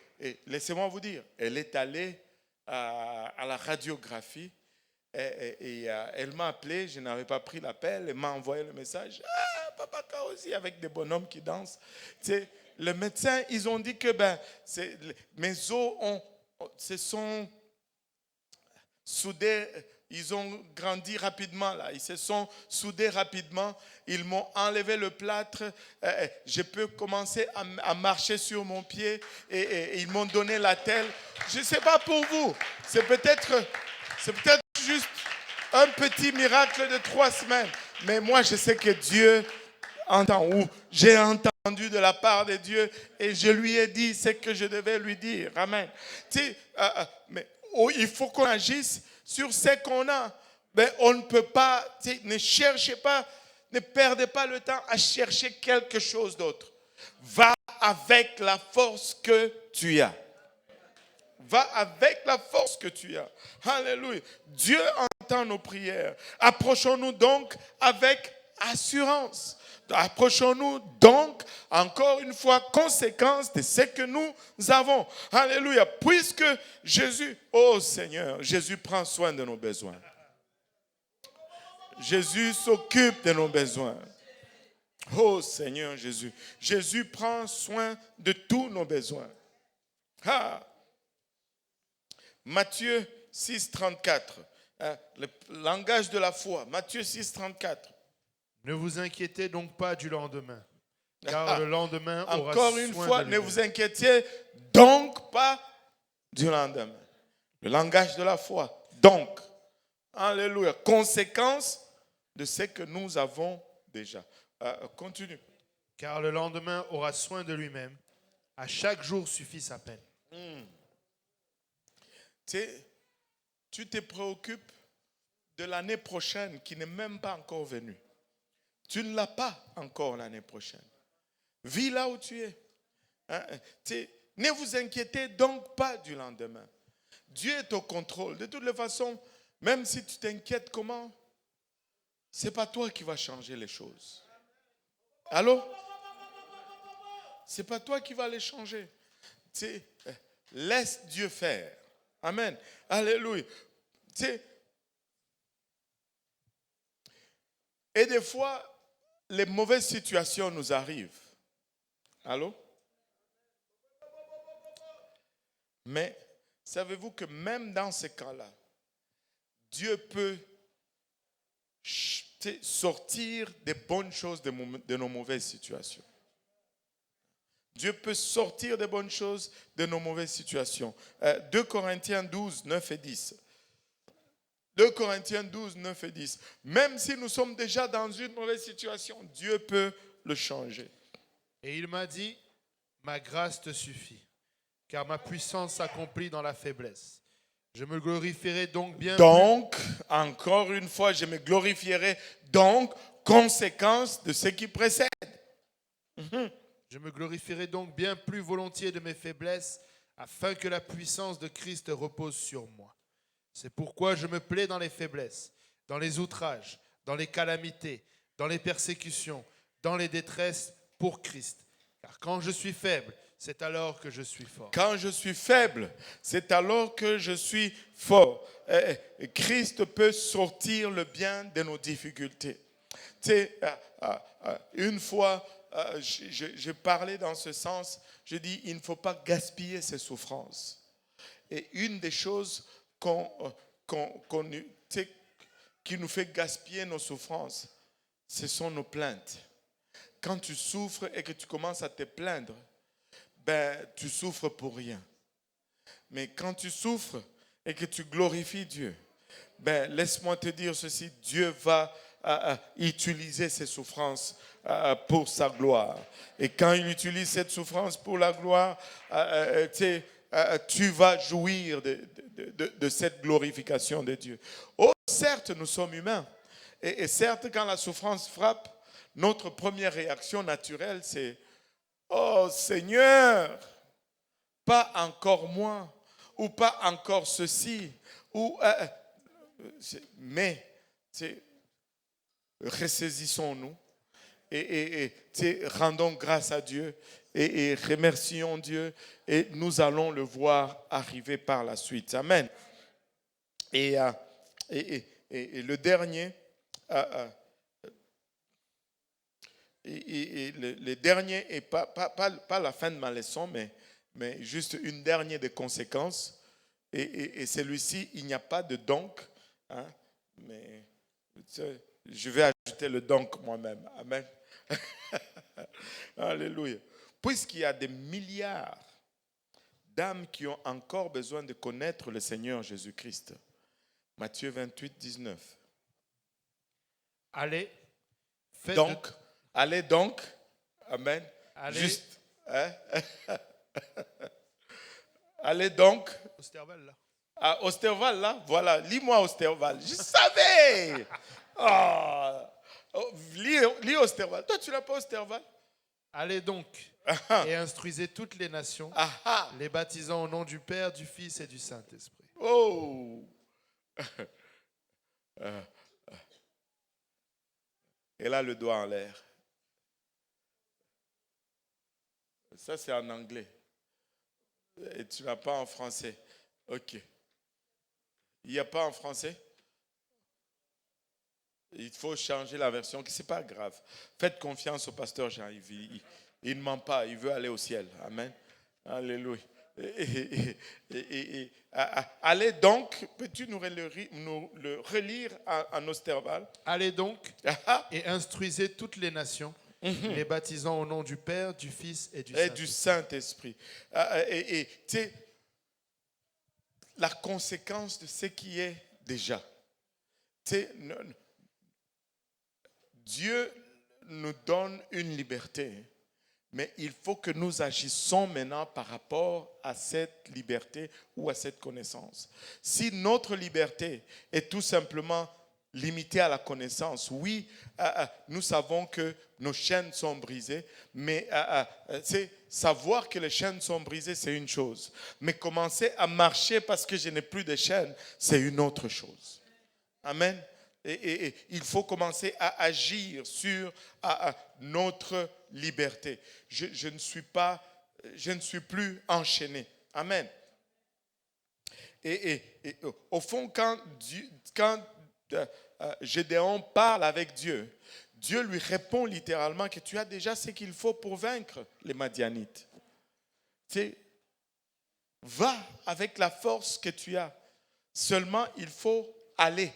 laissez-moi vous dire, elle est allée à la radiographie et elle m'a appelé, je n'avais pas pris l'appel, elle m'a envoyé le message. Ah, Papa Kaosi, avec des bonhommes qui dansent. Tu sais, le médecin, ils ont dit que mes os se sont soudés, ils ont grandi rapidement là, ils se sont soudés rapidement, ils m'ont enlevé le plâtre, je peux commencer à marcher sur mon pied et ils m'ont donné la telle. Je ne sais pas pour vous, c'est peut-être juste un petit miracle de 3 semaines, mais moi je sais que Dieu entend, ou j'ai entendu de la part de Dieu et je lui ai dit ce que je devais lui dire. Amen. Tu sais, mais il faut qu'on agisse sur ce qu'on a. Mais on ne peut pas, ne cherchez pas, ne perdez pas le temps à chercher quelque chose d'autre. Va avec la force que tu as. Va avec la force que tu as. Alléluia. Dieu entend nos prières. Approchons-nous donc avec assurance. Approchons-nous donc, encore une fois, conséquence de ce que nous avons. Alléluia. Puisque Jésus, oh Seigneur, Jésus prend soin de nos besoins. Jésus s'occupe de nos besoins. Oh Seigneur Jésus. Jésus prend soin de tous nos besoins. Ah. Matthieu 6, 34. Le langage de la foi. Matthieu 6, 34. Ne vous inquiétez donc pas du lendemain, car le lendemain aura encore une soin fois, de ne lui-même. vous inquiétez donc pas du lendemain. Le langage de la foi. Donc, alléluia. Conséquence de ce que nous avons déjà. Continue. Car le lendemain aura soin de lui-même. À chaque jour suffit sa peine. Tu te préoccupes de l'année prochaine qui n'est même pas encore venue. Tu ne l'as pas encore l'année prochaine. Vis là où tu es. Ne vous inquiétez donc pas du lendemain. Dieu est au contrôle. De toutes les façons, même si tu t'inquiètes comment, ce n'est pas toi qui vas changer les choses. Allô? Ce n'est pas toi qui vas les changer. Laisse Dieu faire. Amen. Alléluia. Et des fois, les mauvaises situations nous arrivent. Allô? Mais savez-vous que même dans ces cas-là, Dieu peut sortir des bonnes choses de nos mauvaises situations. Dieu peut sortir des bonnes choses de nos mauvaises situations. 2 Corinthiens 12, 9 et 10. 2 Corinthiens 12, 9 et 10. Même si nous sommes déjà dans une mauvaise situation, Dieu peut le changer. Et il m'a dit, ma grâce te suffit, car ma puissance s'accomplit dans la faiblesse. Je me glorifierai donc bien encore une fois, je me glorifierai donc, conséquence de ce qui précède. Je me glorifierai donc bien plus volontiers de mes faiblesses, afin que la puissance de Christ repose sur moi. C'est pourquoi je me plais dans les faiblesses, dans les outrages, dans les calamités, dans les persécutions, dans les détresses pour Christ. Car quand je suis faible, c'est alors que je suis fort. Quand je suis faible, c'est alors que je suis fort. Christ peut sortir le bien de nos difficultés. Tu sais, une fois, je parlais dans ce sens, je dis, il ne faut pas gaspiller ses souffrances. Et une des choses qui nous fait gaspiller nos souffrances, ce sont nos plaintes. Quand tu souffres et que tu commences à te plaindre, tu souffres pour rien. Mais quand tu souffres et que tu glorifies Dieu, laisse-moi te dire ceci, Dieu va utiliser ces souffrances pour sa gloire. Et quand il utilise cette souffrance pour la gloire, tu vas jouir de cette glorification de Dieu. Oh, certes, nous sommes humains. Et certes, quand la souffrance frappe, notre première réaction naturelle, c'est « Oh Seigneur, pas encore moi, ou pas encore ceci. » Mais ressaisissons-nous et rendons grâce à Dieu et remercions Dieu et nous allons le voir arriver par la suite. Amen. Et le dernier, le dernier et pas la fin de ma leçon, mais juste une dernière des conséquences. Et celui-ci, il n'y a pas de donc, hein, mais je vais ajouter le donc moi-même. Amen. Alléluia. Puisqu'il y a des milliards d'âmes qui ont encore besoin de connaître le Seigneur Jésus-Christ. Matthieu 28, 19. Allez, faites donc, allez donc, amen. Allez. Juste, hein? Allez donc. Osterval, là. À Osterval, là, voilà, lis-moi Osterval. Je savais. Lis Osterval. Toi, tu n'as pas Osterval? Allez donc et instruisez toutes les nations, les baptisant au nom du Père, du Fils et du Saint-Esprit. Oh. Et là, le doigt en l'air. Ça, c'est en anglais. Et tu n'as pas en français. Ok. Il n'y a pas en français? Il faut changer la version. Ce n'est pas grave. Faites confiance au pasteur Jean. Il ne ment pas. Il veut aller au ciel. Amen. Alléluia. Allez donc, peux-tu nous le relire en Osterval? Allez donc et instruisez toutes les nations, les baptisant au nom du Père, du Fils et du Saint-Esprit. Et tu sais, la conséquence de ce qui est déjà. Tu sais, Dieu nous donne une liberté, mais il faut que nous agissions maintenant par rapport à cette liberté ou à cette connaissance. Si notre liberté est tout simplement limitée à la connaissance, oui, nous savons que nos chaînes sont brisées, mais savoir que les chaînes sont brisées, c'est une chose. Mais commencer à marcher parce que je n'ai plus de chaînes, c'est une autre chose. Amen. Et il faut commencer à agir sur notre liberté. Je ne suis plus enchaîné. Amen. Et au fond, quand Gédéon parle avec Dieu, Dieu lui répond littéralement que tu as déjà ce qu'il faut pour vaincre les Madianites. Va avec la force que tu as. Seulement, il faut aller.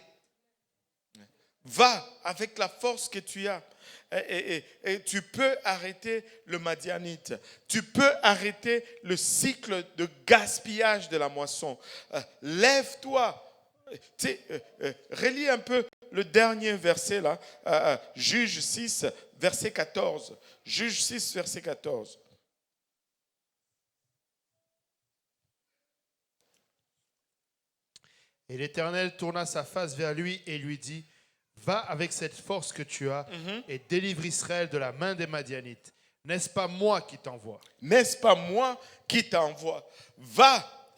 Va avec la force que tu as. Et tu peux arrêter le Madianite. Tu peux arrêter le cycle de gaspillage de la moisson. Lève-toi. Relis un peu le dernier verset là. Juge 6, verset 14. Juge 6, verset 14. Et l'Éternel tourna sa face vers lui et lui dit: Va avec cette force que tu as et délivre Israël de la main des Madianites. N'est-ce pas moi qui t'envoie? N'est-ce pas moi qui t'envoie? Va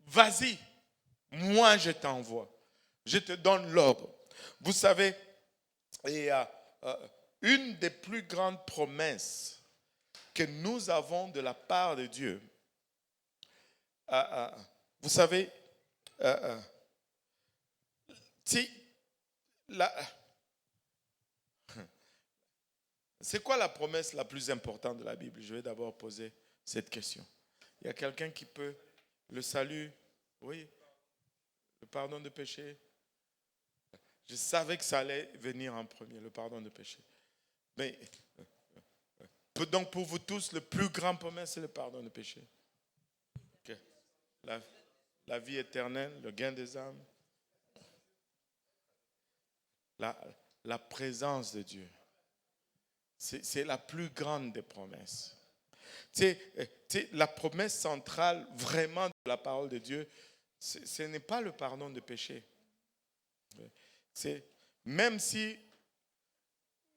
vas-y, moi je t'envoie. Je te donne l'ordre. Vous savez, une des plus grandes promesses que nous avons de la part de Dieu. Vous savez, c'est quoi la promesse la plus importante de la Bible? Je vais d'abord poser cette question. Il y a quelqu'un qui peut le salut, oui, le pardon de péché. Je savais que ça allait venir en premier, le pardon de péché. Mais donc pour vous tous, le plus grand promesse, c'est le pardon de péché. Okay. La vie éternelle, le gain des âmes, la présence de Dieu. C'est la plus grande des promesses. La promesse centrale vraiment de la parole de Dieu, ce n'est pas le pardon de péché. Même si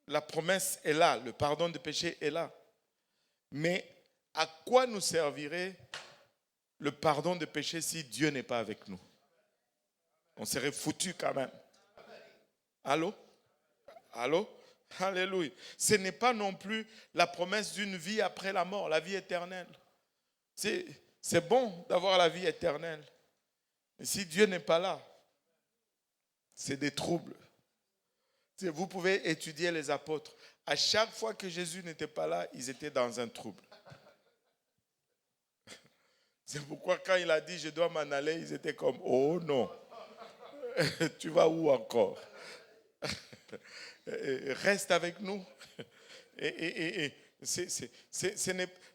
la promesse est là, le pardon de péché est là, mais à quoi nous servirait le pardon de péché si Dieu n'est pas avec nous? On serait foutu quand même. Allô? Allô? Alléluia. Ce n'est pas non plus la promesse d'une vie après la mort, la vie éternelle. C'est bon d'avoir la vie éternelle. Mais si Dieu n'est pas là, c'est des troubles. Vous pouvez étudier les apôtres. À chaque fois que Jésus n'était pas là, ils étaient dans un trouble. C'est pourquoi quand il a dit « je dois m'en aller », ils étaient comme « oh non, tu vas où encore ?» Reste avec nous.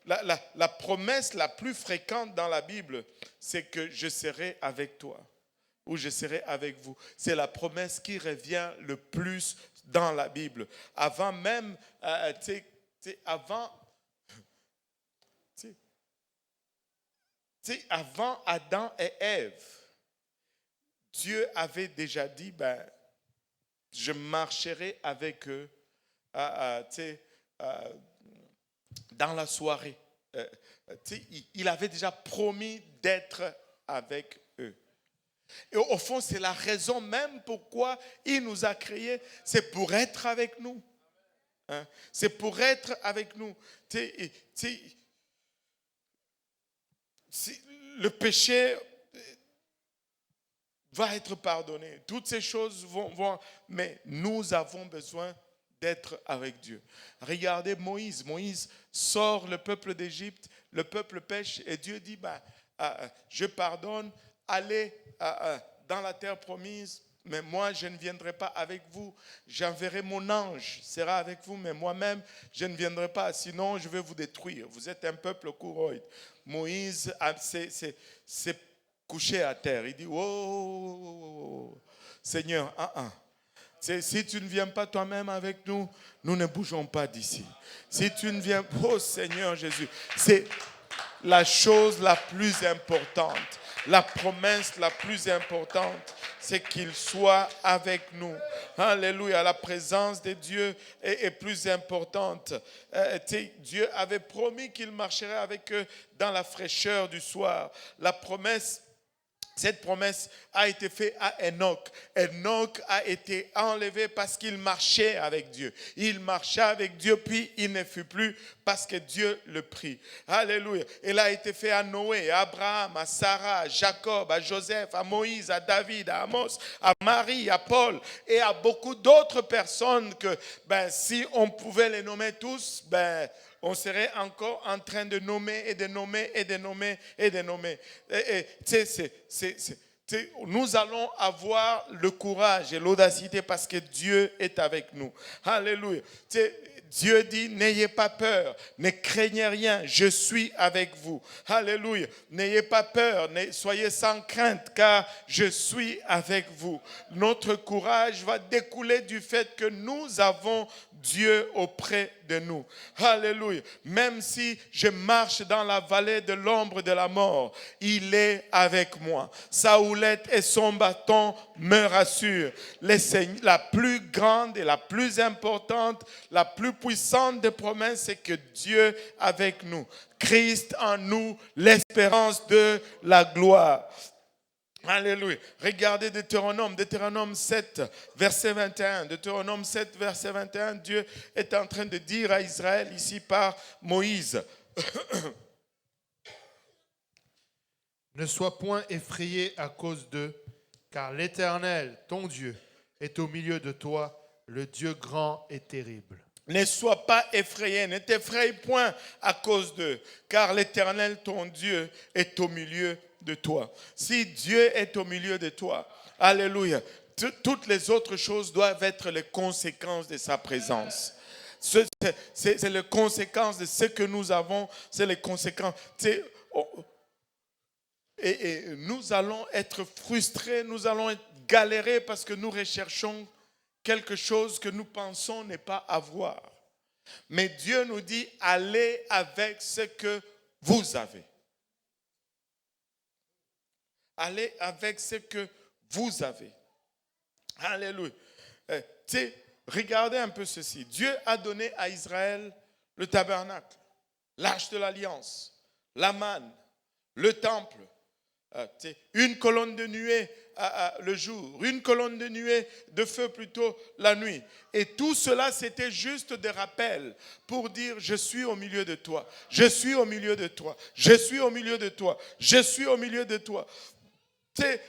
La promesse la plus fréquente dans la Bible, c'est que je serai avec toi ou je serai avec vous. C'est la promesse qui revient le plus dans la Bible. Avant même, avant Adam et Ève, Dieu avait déjà dit, je marcherai avec eux dans la soirée. Il avait déjà promis d'être avec eux. Et au fond, c'est la raison même pourquoi il nous a créés. C'est pour être avec nous. C'est pour être avec nous. Le péché va être pardonné. Toutes ces choses vont, mais nous avons besoin d'être avec Dieu. Regardez Moïse. Moïse sort le peuple d'Égypte, le peuple pêche et Dieu dit, je pardonne, allez dans la terre promise, mais moi je ne viendrai pas avec vous. J'enverrai mon ange, sera avec vous, mais moi-même je ne viendrai pas, sinon je vais vous détruire. Vous êtes un peuple courroïde. Moïse s'est couché à terre. Il dit, oh, Seigneur, si tu ne viens pas toi-même avec nous, nous ne bougeons pas d'ici. Si tu ne viens, oh Seigneur Jésus, c'est la chose la plus importante, la promesse la plus importante, c'est qu'il soit avec nous. Alléluia, la présence de Dieu est plus importante. Dieu avait promis qu'il marcherait avec eux dans la fraîcheur du soir. Cette promesse a été faite à Enoch. Enoch a été enlevé parce qu'il marchait avec Dieu. Il marchait avec Dieu, puis il ne fut plus parce que Dieu le prit. Alléluia. Elle a été faite à Noé, à Abraham, à Sarah, à Jacob, à Joseph, à Moïse, à David, à Amos, à Marie, à Paul et à beaucoup d'autres personnes que si on pouvait les nommer tous, on serait encore en train de nommer et de nommer et de nommer et de nommer. Nous allons avoir le courage et l'audacité parce que Dieu est avec nous. Alléluia. Dieu dit, n'ayez pas peur, ne craignez rien, je suis avec vous. Alléluia. N'ayez pas peur, soyez sans crainte, car je suis avec vous. Notre courage va découler du fait que nous avons Dieu auprès de nous. Alléluia. Même si je marche dans la vallée de l'ombre de la mort, il est avec moi. Sa houlette et son bâton me rassurent. La plus grande et la plus importante, la plus puissante des promesses, c'est que Dieu avec nous. Christ en nous, l'espérance de la gloire. Alléluia. Regardez Deutéronome 7, verset 21. Deutéronome 7, verset 21. Dieu est en train de dire à Israël ici par Moïse. Ne sois point effrayé à cause d'eux, car l'Éternel, ton Dieu, est au milieu de toi, le Dieu grand et terrible. Ne sois pas effrayé, ne t'effraie point à cause d'eux, car l'Éternel, ton Dieu, est au milieu de toi. Si Dieu est au milieu de toi, alléluia, toutes les autres choses doivent être les conséquences de sa présence. C'est les conséquences de ce que nous avons, c'est les conséquences. Et nous allons être frustrés, nous allons galérer parce que nous recherchons quelque chose que nous pensons ne pas avoir. Mais Dieu nous dit, allez avec ce que vous avez. Allez avec ce que vous avez. Alléluia. Regardez un peu ceci. Dieu a donné à Israël le tabernacle, l'arche de l'alliance, la manne, le temple, une colonne de nuée le jour, une colonne de nuée de feu plutôt la nuit. Et tout cela, c'était juste des rappels pour dire, je suis au milieu de toi, je suis au milieu de toi, je suis au milieu de toi, je suis au milieu de toi.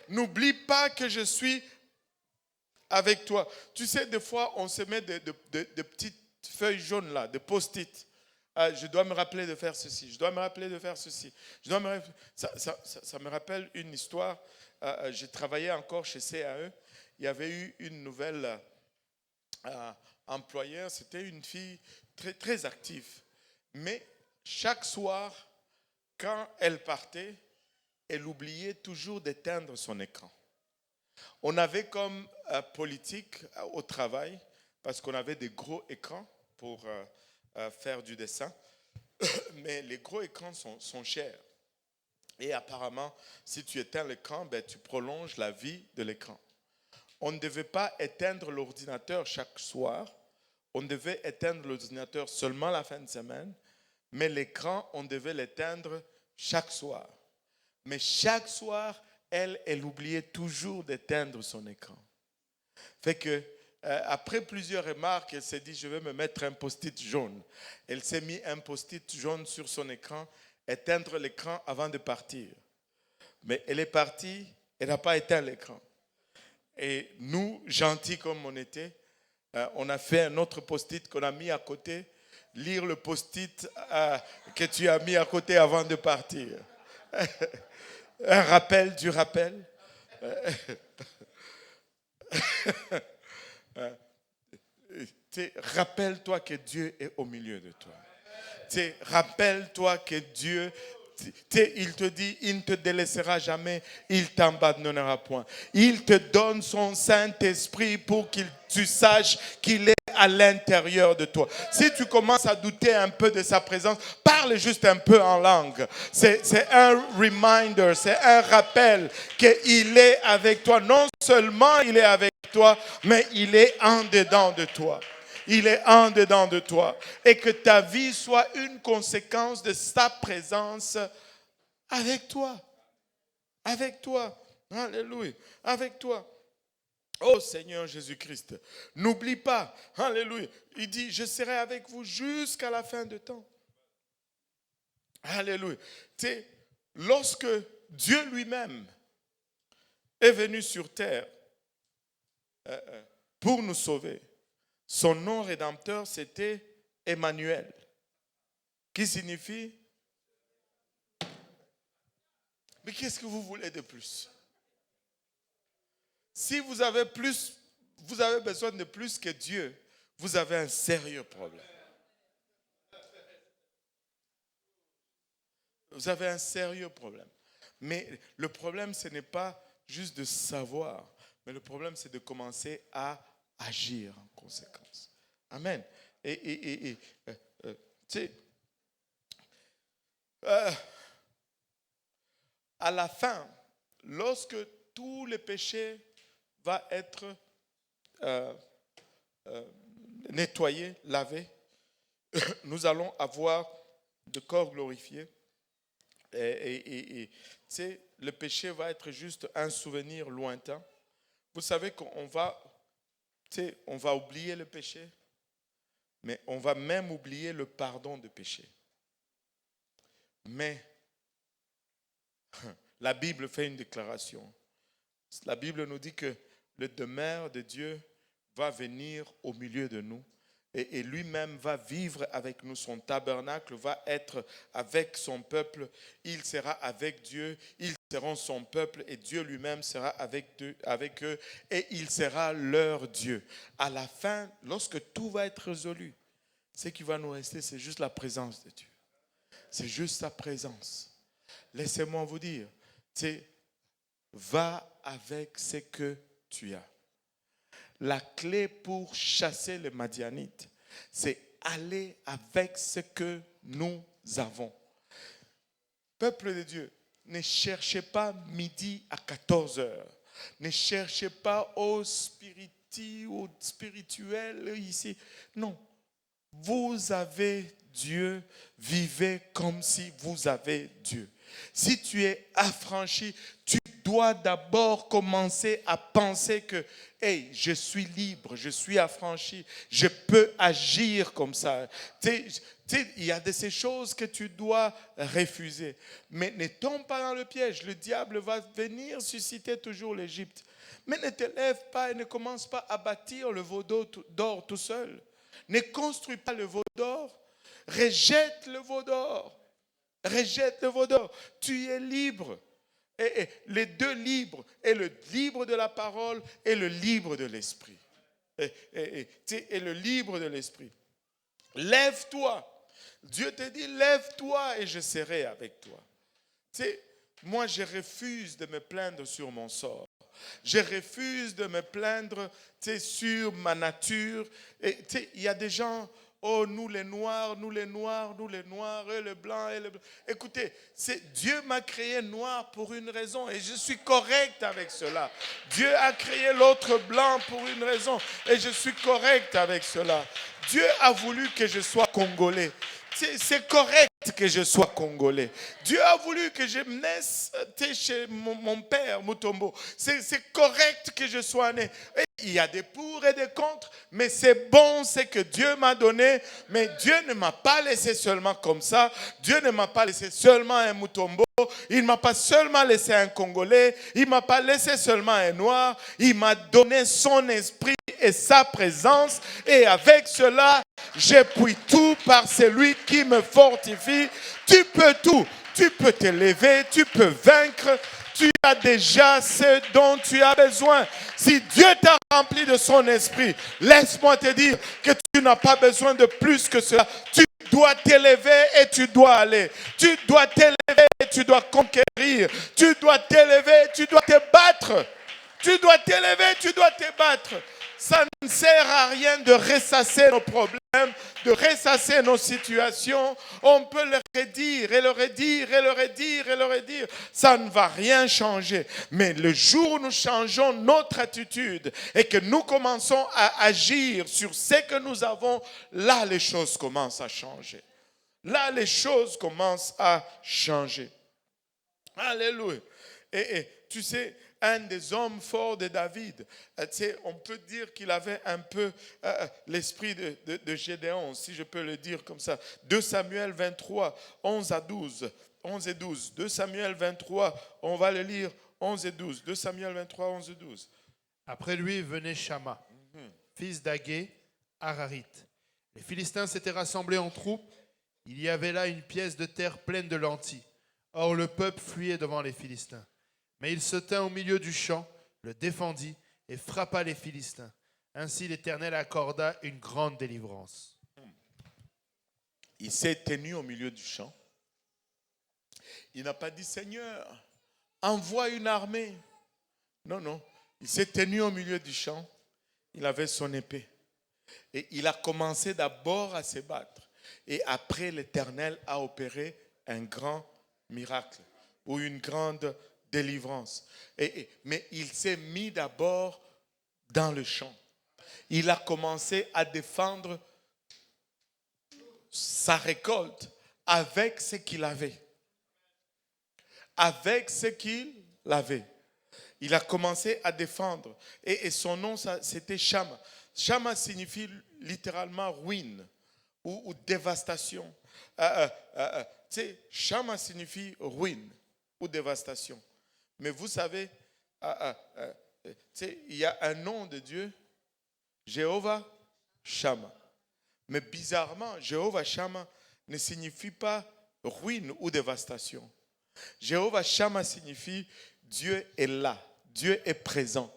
N'oublie pas que je suis avec toi. Tu sais, des fois, on se met de petites feuilles jaunes là, de post-it. Je dois me rappeler de faire ceci. Je dois me rappeler de faire ceci. Ça me rappelle une histoire. J'ai travaillé encore chez CAE. Il y avait eu une nouvelle employeur. C'était une fille très, très active. Mais chaque soir, quand elle partait, elle oubliait toujours d'éteindre son écran. On avait comme politique au travail, parce qu'on avait des gros écrans pour faire du dessin, mais les gros écrans sont chers. Et apparemment, si tu éteins l'écran, tu prolonges la vie de l'écran. On ne devait pas éteindre l'ordinateur chaque soir, on devait éteindre l'ordinateur seulement la fin de semaine, mais l'écran, on devait l'éteindre chaque soir. Mais chaque soir, elle oubliait toujours d'éteindre son écran. Fait que, après plusieurs remarques, elle s'est dit, je vais me mettre un post-it jaune. Elle s'est mis un post-it jaune sur son écran, éteindre l'écran avant de partir. Mais elle est partie, elle n'a pas éteint l'écran. Et nous, gentils comme on était, on a fait un autre post-it qu'on a mis à côté, lire le post-it que tu as mis à côté avant de partir. Un rappel du rappel. Rappelle-toi que Dieu est au milieu de toi. Rappelle-toi que Dieu, il te dit, il ne te délaissera jamais, il ne t'abandonnera point. Il te donne son Saint-Esprit pour que tu saches qu'il est à l'intérieur de toi. Si tu commences à douter un peu de sa présence, parle juste un peu en langue. C'est un reminder, c'est un rappel qu'il est avec toi. Non seulement il est avec toi, mais il est en dedans de toi. Il est en dedans de toi. Et que ta vie soit une conséquence de sa présence avec toi. Avec toi. Alléluia. Avec toi. Oh Seigneur Jésus-Christ. N'oublie pas. Alléluia. Il dit, je serai avec vous jusqu'à la fin de temps. Alléluia. Tu sais, lorsque Dieu lui-même est venu sur terre pour nous sauver, son nom rédempteur, c'était Emmanuel, qui signifie... Mais qu'est-ce que vous voulez de plus? Si vous avez besoin de plus que Dieu, vous avez un sérieux problème. Vous avez un sérieux problème. Mais le problème, ce n'est pas juste de savoir, mais le problème, c'est de commencer à agir en conséquence. Amen. Tu sais, à la fin, lorsque tous les péchés vont être nettoyés, lavés, nous allons avoir de corps glorifiés. Tu sais, le péché va être juste un souvenir lointain. Vous savez qu'on va, on va oublier le péché, mais on va même oublier le pardon de péché. Mais la Bible fait une déclaration. La Bible nous dit que le demeure de Dieu va venir au milieu de nous et lui-même va vivre avec nous. Son tabernacle va être avec son peuple. Il sera avec Dieu, ils seront son peuple et Dieu lui-même sera avec eux et il sera leur Dieu. À la fin, lorsque tout va être résolu, ce qui va nous rester, c'est juste la présence de Dieu. C'est juste sa présence. Laissez-moi vous dire, va avec ce que tu as. La clé pour chasser les Madianites, c'est aller avec ce que nous avons. Peuple de Dieu, ne cherchez pas midi à 14h. Ne cherchez pas au spirituel ici. Non. Vous avez Dieu, vivez comme si vous avez Dieu. Si tu es affranchi, tu dois d'abord commencer à penser que hey, je suis libre, je suis affranchi, je peux agir comme ça. Il y a de ces choses que tu dois refuser. Mais ne tombe pas dans le piège. Le diable va venir susciter toujours l'Égypte. Mais ne te lève pas et ne commence pas à bâtir le veau d'or tout seul. Ne construis pas le veau d'or. Rejette le veau d'or. Rejette le veau d'or. Tu es libre. Et les deux libres, et le libre de la parole et le libre de l'esprit. Et le libre de l'esprit. Lève-toi. Dieu te dit, lève-toi et je serai avec toi. Moi, je refuse de me plaindre sur mon sort. Je refuse de me plaindre sur ma nature. Il y a des gens, oh, nous les noirs, nous les noirs, nous les noirs, et le blanc, et le blanc. Écoutez, Dieu m'a créé noir pour une raison et je suis correct avec cela. Dieu a créé l'autre blanc pour une raison et je suis correct avec cela. Dieu a voulu que je sois congolais. C'est correct que je sois congolais. Dieu a voulu que je naisse chez mon père, Mutombo. C'est correct que je sois né. Et il y a des pour et des contre, mais c'est bon ce que Dieu m'a donné. Mais Dieu ne m'a pas laissé seulement comme ça. Dieu ne m'a pas laissé seulement un Mutombo. Il ne m'a pas seulement laissé un Congolais. Il ne m'a pas laissé seulement un Noir. Il m'a donné son esprit et sa présence. Et avec cela, je puis tout par celui qui me fortifie. Tu peux tout. Tu peux t'élever. Tu peux vaincre. Tu as déjà ce dont tu as besoin. Si Dieu t'a rempli de son esprit, laisse-moi te dire que tu n'as pas besoin de plus que cela. Tu dois t'élever et tu dois aller. Tu dois t'élever et tu dois conquérir. Tu dois t'élever, tu dois te battre. Tu dois t'élever, tu dois te battre. Ça ne sert à rien de ressasser nos problèmes, de ressasser nos situations. On peut le redire et le redire et le redire et le redire. Ça ne va rien changer. Mais le jour où nous changeons notre attitude et que nous commençons à agir sur ce que nous avons, là les choses commencent à changer. Là les choses commencent à changer. Alléluia. Et tu sais, un des hommes forts de David, on peut dire qu'il avait un peu l'esprit de Gédéon, si je peux le dire comme ça. 2 Samuel 23, 11 à 12. 11 et 12. 2 Samuel 23, on va le lire, 11 et 12. 2 Samuel 23, 11 et 12. Après lui venait Shama, fils d'Agé, Hararite. Les Philistins s'étaient rassemblés en troupes. Il y avait là une pièce de terre pleine de lentilles. Or le peuple fuyait devant les Philistins. Mais il se tint au milieu du champ, le défendit et frappa les Philistins. Ainsi l'Éternel accorda une grande délivrance. Il s'est tenu au milieu du champ. Il n'a pas dit, Seigneur, envoie une armée. Non, non. Il s'est tenu au milieu du champ. Il avait son épée. Et il a commencé d'abord à se battre. Et après, l'Éternel a opéré un grand miracle ou une grande délivrance. Mais il s'est mis d'abord dans le champ. Il a commencé à défendre sa récolte avec ce qu'il avait. avec ce qu'il avait. Il a commencé à défendre. Et son nom, c'était Shama. Shama signifie littéralement ruine ou dévastation. Tu sais, Shama signifie ruine ou dévastation. Mais vous savez, tu sais, il y a un nom de Dieu, Jéhovah Shama. Mais bizarrement, Jéhovah Shama ne signifie pas ruine ou dévastation. Jéhovah Shama signifie Dieu est là, Dieu est présent.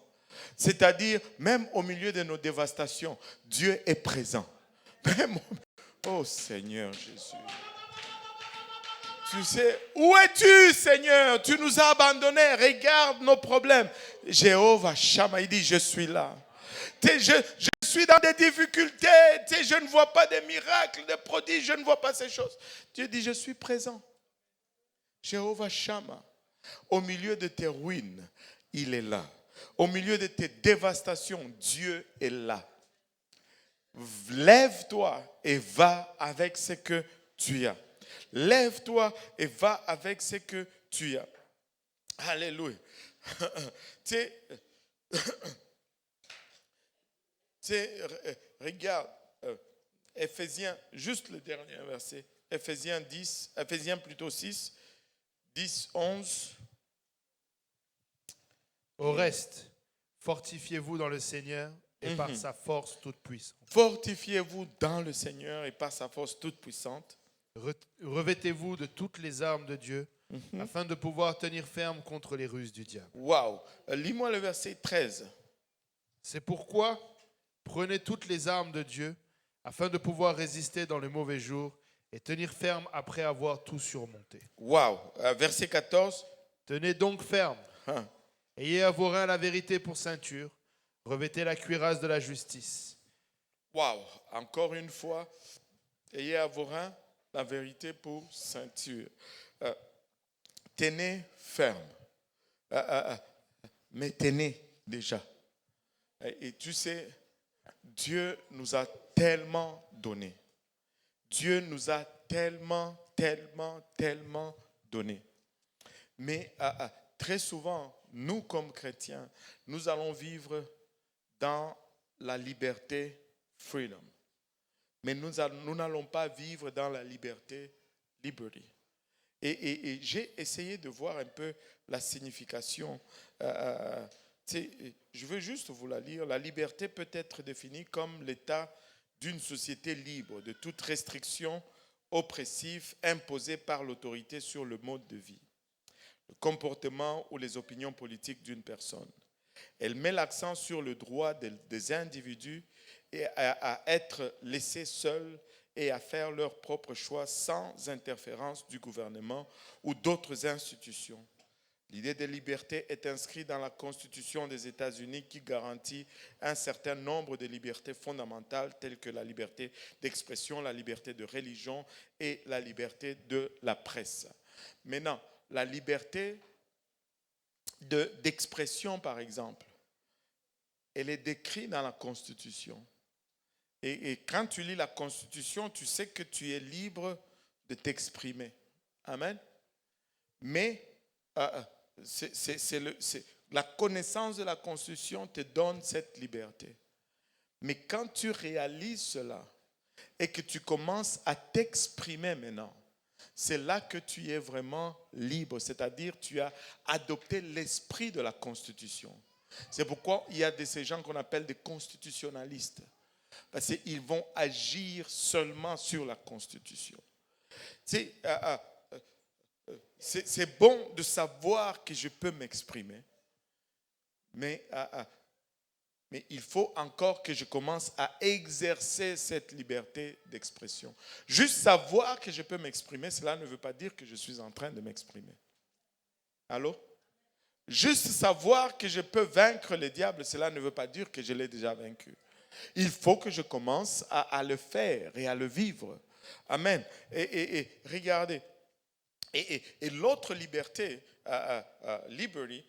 C'est-à-dire, même au milieu de nos dévastations, Dieu est présent. Oh Seigneur Jésus. Tu sais, où es-tu Seigneur? Tu nous as abandonnés, regarde nos problèmes. Jéhovah Shama, il dit, je suis là. Je suis dans des difficultés, je ne vois pas des miracles, des prodiges, je ne vois pas ces choses. Dieu dit, je suis présent. Jéhovah Shama, au milieu de tes ruines, il est là. Au milieu de tes dévastations, Dieu est là. Lève-toi et va avec ce que tu as. Lève-toi et va avec ce que tu as. Alléluia. Tu sais, regarde, Éphésiens, juste le dernier verset, Éphésiens 6, 10, 11. Au reste, fortifiez-vous dans le Seigneur et par sa force toute puissante. Fortifiez-vous dans le Seigneur et par sa force toute puissante. Revêtez-vous de toutes les armes de Dieu afin de pouvoir tenir ferme contre les ruses du diable. Waouh! Lis-moi le verset 13. C'est pourquoi prenez toutes les armes de Dieu afin de pouvoir résister dans le mauvais jour et tenir ferme après avoir tout surmonté. Waouh! Verset 14. Tenez donc ferme. Ayez à vos reins la vérité pour ceinture. Revêtez la cuirasse de la justice. Waouh! Encore une fois, ayez à vos reins la vérité pour ceinture. Tenez ferme. Mais tenez déjà. Et tu sais, Dieu nous a tellement donné. Dieu nous a tellement donné. Mais très souvent, nous comme chrétiens, nous allons vivre dans la liberté, freedom. Mais nous n'allons pas vivre dans la liberté, liberty. Et j'ai essayé de voir un peu la signification. Je veux juste vous la lire. La liberté peut être définie comme l'état d'une société libre de toute restriction oppressive imposée par l'autorité sur le mode de vie, le comportement ou les opinions politiques d'une personne. Elle met l'accent sur le droit des individus et à être laissés seuls et à faire leurs propres choix sans interférence du gouvernement ou d'autres institutions. L'idée de liberté est inscrite dans la Constitution des États-Unis qui garantit un certain nombre de libertés fondamentales telles que la liberté d'expression, la liberté de religion et la liberté de la presse. Maintenant, la liberté d'expression, par exemple, elle est décrite dans la Constitution. Et quand tu lis la Constitution, tu sais que tu es libre de t'exprimer. Amen. Mais la connaissance de la Constitution te donne cette liberté. Mais quand tu réalises cela et que tu commences à t'exprimer maintenant, c'est là que tu es vraiment libre. C'est-à-dire tu as adopté l'esprit de la Constitution. C'est pourquoi il y a de ces gens qu'on appelle des constitutionnalistes. Parce qu'ils vont agir seulement sur la Constitution. C'est bon de savoir que je peux m'exprimer, mais il faut encore que je commence à exercer cette liberté d'expression. Juste savoir que je peux m'exprimer, cela ne veut pas dire que je suis en train de m'exprimer. Allô? Juste savoir que je peux vaincre le diable, cela ne veut pas dire que je l'ai déjà vaincu. Il faut que je commence à le faire et à le vivre. Amen. Et regardez. Et l'autre liberté, liberty,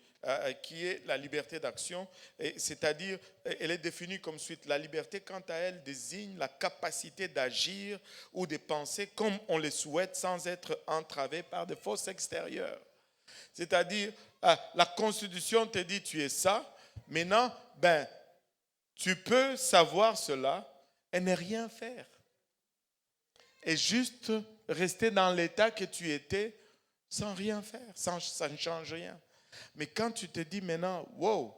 qui est la liberté d'action, c'est-à-dire, elle est définie comme suite. La liberté, quant à elle, désigne la capacité d'agir ou de penser comme on le souhaite sans être entravé par des forces extérieures. C'est-à-dire, la Constitution te dit tu es ça. Maintenant, tu peux savoir cela et ne rien faire. Et juste rester dans l'état que tu étais sans rien faire, ça ne change rien. Mais quand tu te dis maintenant, wow,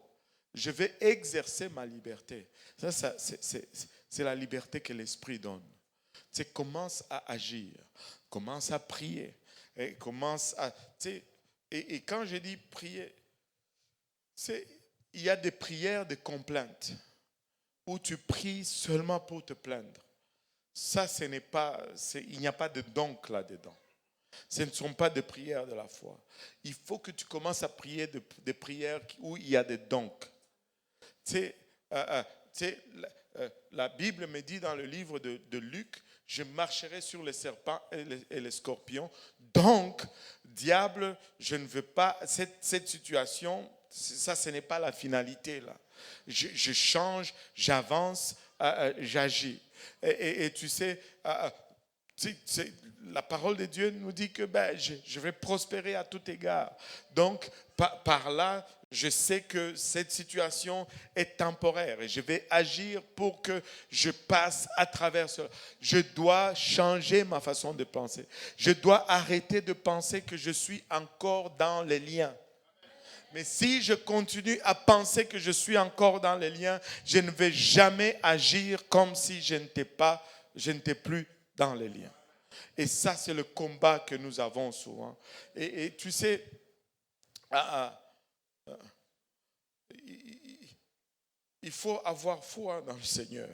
je vais exercer ma liberté. Ça, c'est la liberté que l'Esprit donne. Tu commences à agir, commence à prier, et commence à... Et quand je dis prier, il y a des prières de complainte où tu pries seulement pour te plaindre. Ça, il n'y a pas de donc là-dedans. Ce ne sont pas des prières de la foi. Il faut que tu commences à prier des prières où il y a des donc. La Bible me dit dans le livre de Luc, je marcherai sur les serpents et les scorpions. Donc, diable, je ne veux pas, cette situation, ça, ce n'est pas la finalité là. Je change, j'avance, j'agis. Et tu sais, la parole de Dieu nous dit que je vais prospérer à tout égard. Donc, par là, je sais que cette situation est temporaire et je vais agir pour que je passe à travers cela. Je dois changer ma façon de penser. Je dois arrêter de penser que je suis encore dans les liens. Mais si je continue à penser que je suis encore dans les liens, je ne vais jamais agir comme si je n'étais plus dans les liens. Et ça, c'est le combat que nous avons souvent. Et tu sais, il faut avoir foi dans le Seigneur.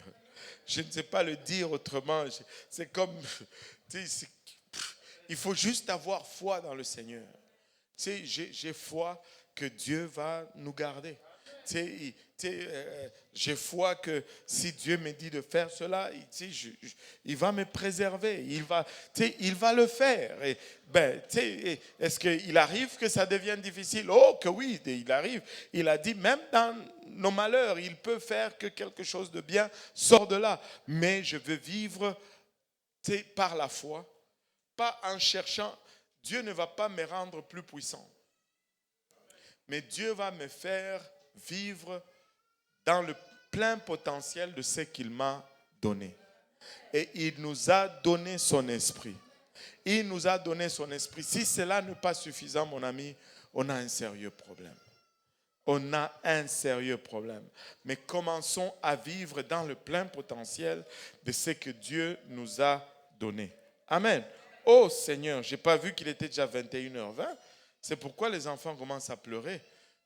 Je ne sais pas le dire autrement. C'est comme, il faut juste avoir foi dans le Seigneur. Tu sais, j'ai foi que Dieu va nous garder. J'ai foi que si Dieu me dit de faire cela, il va me préserver. Il va le faire. Et, est-ce qu'il arrive que ça devienne difficile? Oh, que oui, il arrive. Il a dit, même dans nos malheurs, il peut faire que quelque chose de bien sorte de là. Mais je veux vivre par la foi, pas en cherchant. Dieu ne va pas me rendre plus puissant. Mais Dieu va me faire vivre dans le plein potentiel de ce qu'il m'a donné. Et il nous a donné son esprit. Il nous a donné son esprit. Si cela n'est pas suffisant, mon ami, on a un sérieux problème. On a un sérieux problème. Mais commençons à vivre dans le plein potentiel de ce que Dieu nous a donné. Amen. Oh Seigneur, je n'ai pas vu qu'il était déjà 21h20. C'est pourquoi les enfants commencent à pleurer.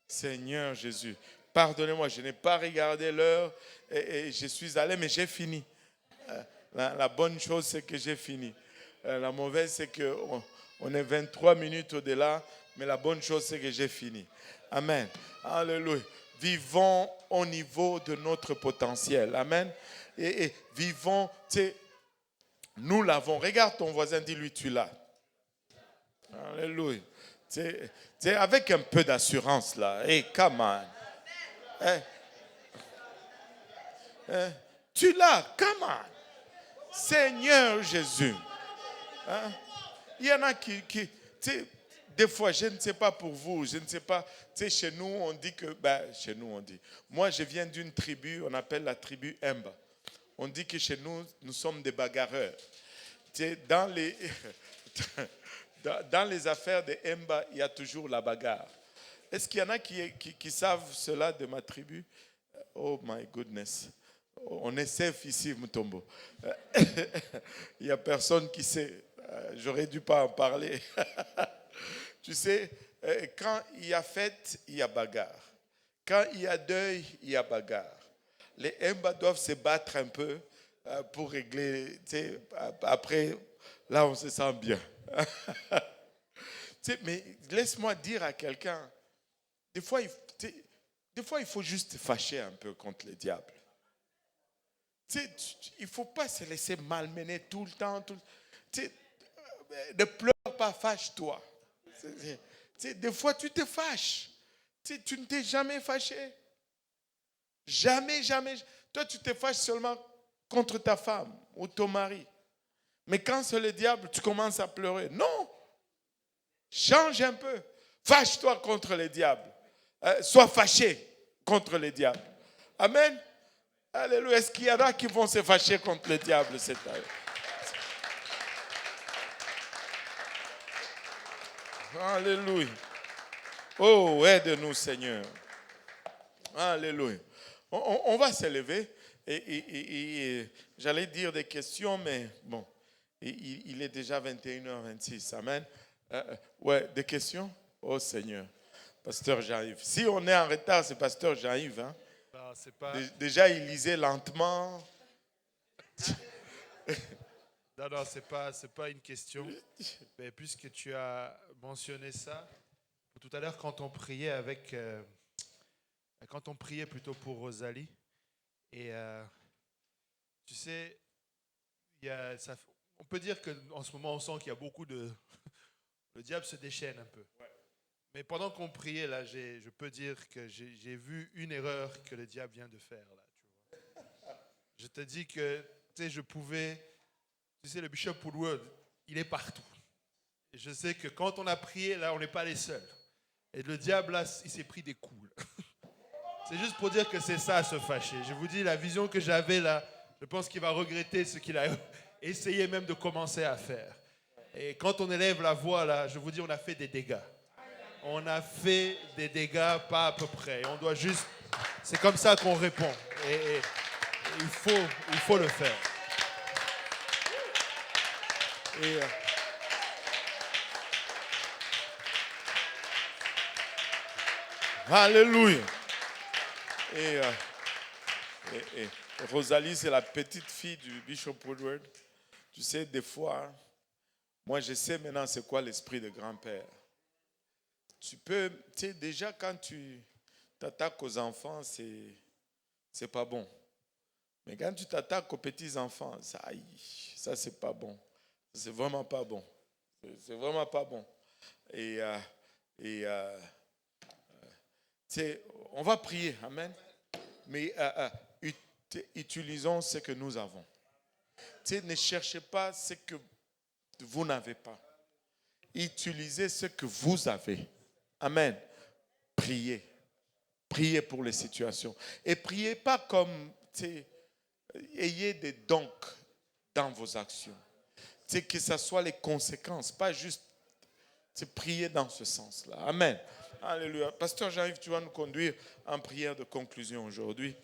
Seigneur Jésus, pardonnez-moi, je n'ai pas regardé l'heure et je suis allé, mais j'ai fini. La bonne chose, c'est que j'ai fini. La mauvaise, c'est qu'on est 23 minutes au-delà, mais la bonne chose, c'est que j'ai fini. Amen. Alléluia. Vivons au niveau de notre potentiel. Amen. Et vivons, nous l'avons. Regarde ton voisin, dis-lui, tu l'as. Alléluia. Avec un peu d'assurance là. Hey, come on. Tu l'as, come on. Seigneur Jésus. Il y en a qui des fois, je ne sais pas pour vous, je ne sais pas. Chez nous, on dit que, chez nous, on dit. Moi, je viens d'une tribu, on appelle la tribu Emba. On dit que chez nous, nous sommes des bagarreurs. Dans les affaires de Emba, il y a toujours la bagarre. Est-ce qu'il y en a qui savent cela de ma tribu? Oh my goodness. On est safe ici, Mutombo. Il n'y a personne qui sait. J'aurais dû pas en parler. Tu sais, quand il y a fête, il y a bagarre. Quand il y a deuil, il y a bagarre. Les Emba doivent se battre un peu pour régler. Après, là, on se sent bien. Mais laisse-moi dire à quelqu'un, des fois, il faut juste fâcher un peu contre le diable. Il ne faut pas se laisser malmener tout le temps. Ne pleure pas, fâche-toi. Des fois, tu te fâches. Tu ne t'es jamais fâché. Jamais, jamais. Toi, tu te fâches seulement contre ta femme ou ton mari. Mais quand c'est le diable, tu commences à pleurer. Non. Change un peu. Fâche-toi contre les diables. Sois fâché contre les diables. Amen. Alléluia. Est-ce qu'il y en a qui vont se fâcher contre les diables cette année? Alléluia. Oh, aide-nous, Seigneur. Alléluia. On va s'élever et j'allais dire des questions, mais bon, il est déjà 21h26. Amen. Ouais, des questions? Oh Seigneur. Pasteur Jean-Yves. Si on est en retard, c'est Pasteur Jean-Yves. Hein? Non, c'est pas... Déjà, il lisait lentement. Non, c'est pas une question. Mais puisque tu as mentionné ça, tout à l'heure quand on priait plutôt pour Rosalie, et tu sais, on peut dire qu'en ce moment on sent qu'il y a beaucoup de... Le diable se déchaîne un peu. Mais pendant qu'on priait, là, je peux dire que j'ai vu une erreur que le diable vient de faire. Là, tu vois. Je te dis que tu sais, le Bishop Woodward, il est partout. Et je sais que quand on a prié, là, on n'est pas les seuls. Et le diable, là, il s'est pris des coups. C'est juste pour dire que c'est ça, se fâcher. Je vous dis, la vision que j'avais là, je pense qu'il va regretter ce qu'il a essayé même de commencer à faire. Et quand on élève la voix, là, je vous dis, on a fait des dégâts. On a fait des dégâts, pas à peu près. On doit juste... C'est comme ça qu'on répond. Et il faut le faire. Et, Alléluia. Et Rosalie, c'est la petite fille du Bishop Woodward. Tu sais, des fois, moi je sais maintenant c'est quoi l'esprit de grand-père. Tu sais, déjà quand tu t'attaques aux enfants, c'est pas bon. Mais quand tu t'attaques aux petits-enfants, ça c'est pas bon. C'est vraiment pas bon. C'est vraiment pas bon. Et tu sais, on va prier, amen. Mais utilisons ce que nous avons. Tu sais, ne cherchez pas ce que vous n'avez pas. Utilisez ce que vous avez. Amen. Priez. Priez pour les situations. Et priez pas comme, tu sais, ayez des dons dans vos actions. Tu sais, que ce soit les conséquences, pas juste prier dans ce sens-là. Amen. Alléluia. Pasteur Jean-Yves, tu vas nous conduire en prière de conclusion aujourd'hui.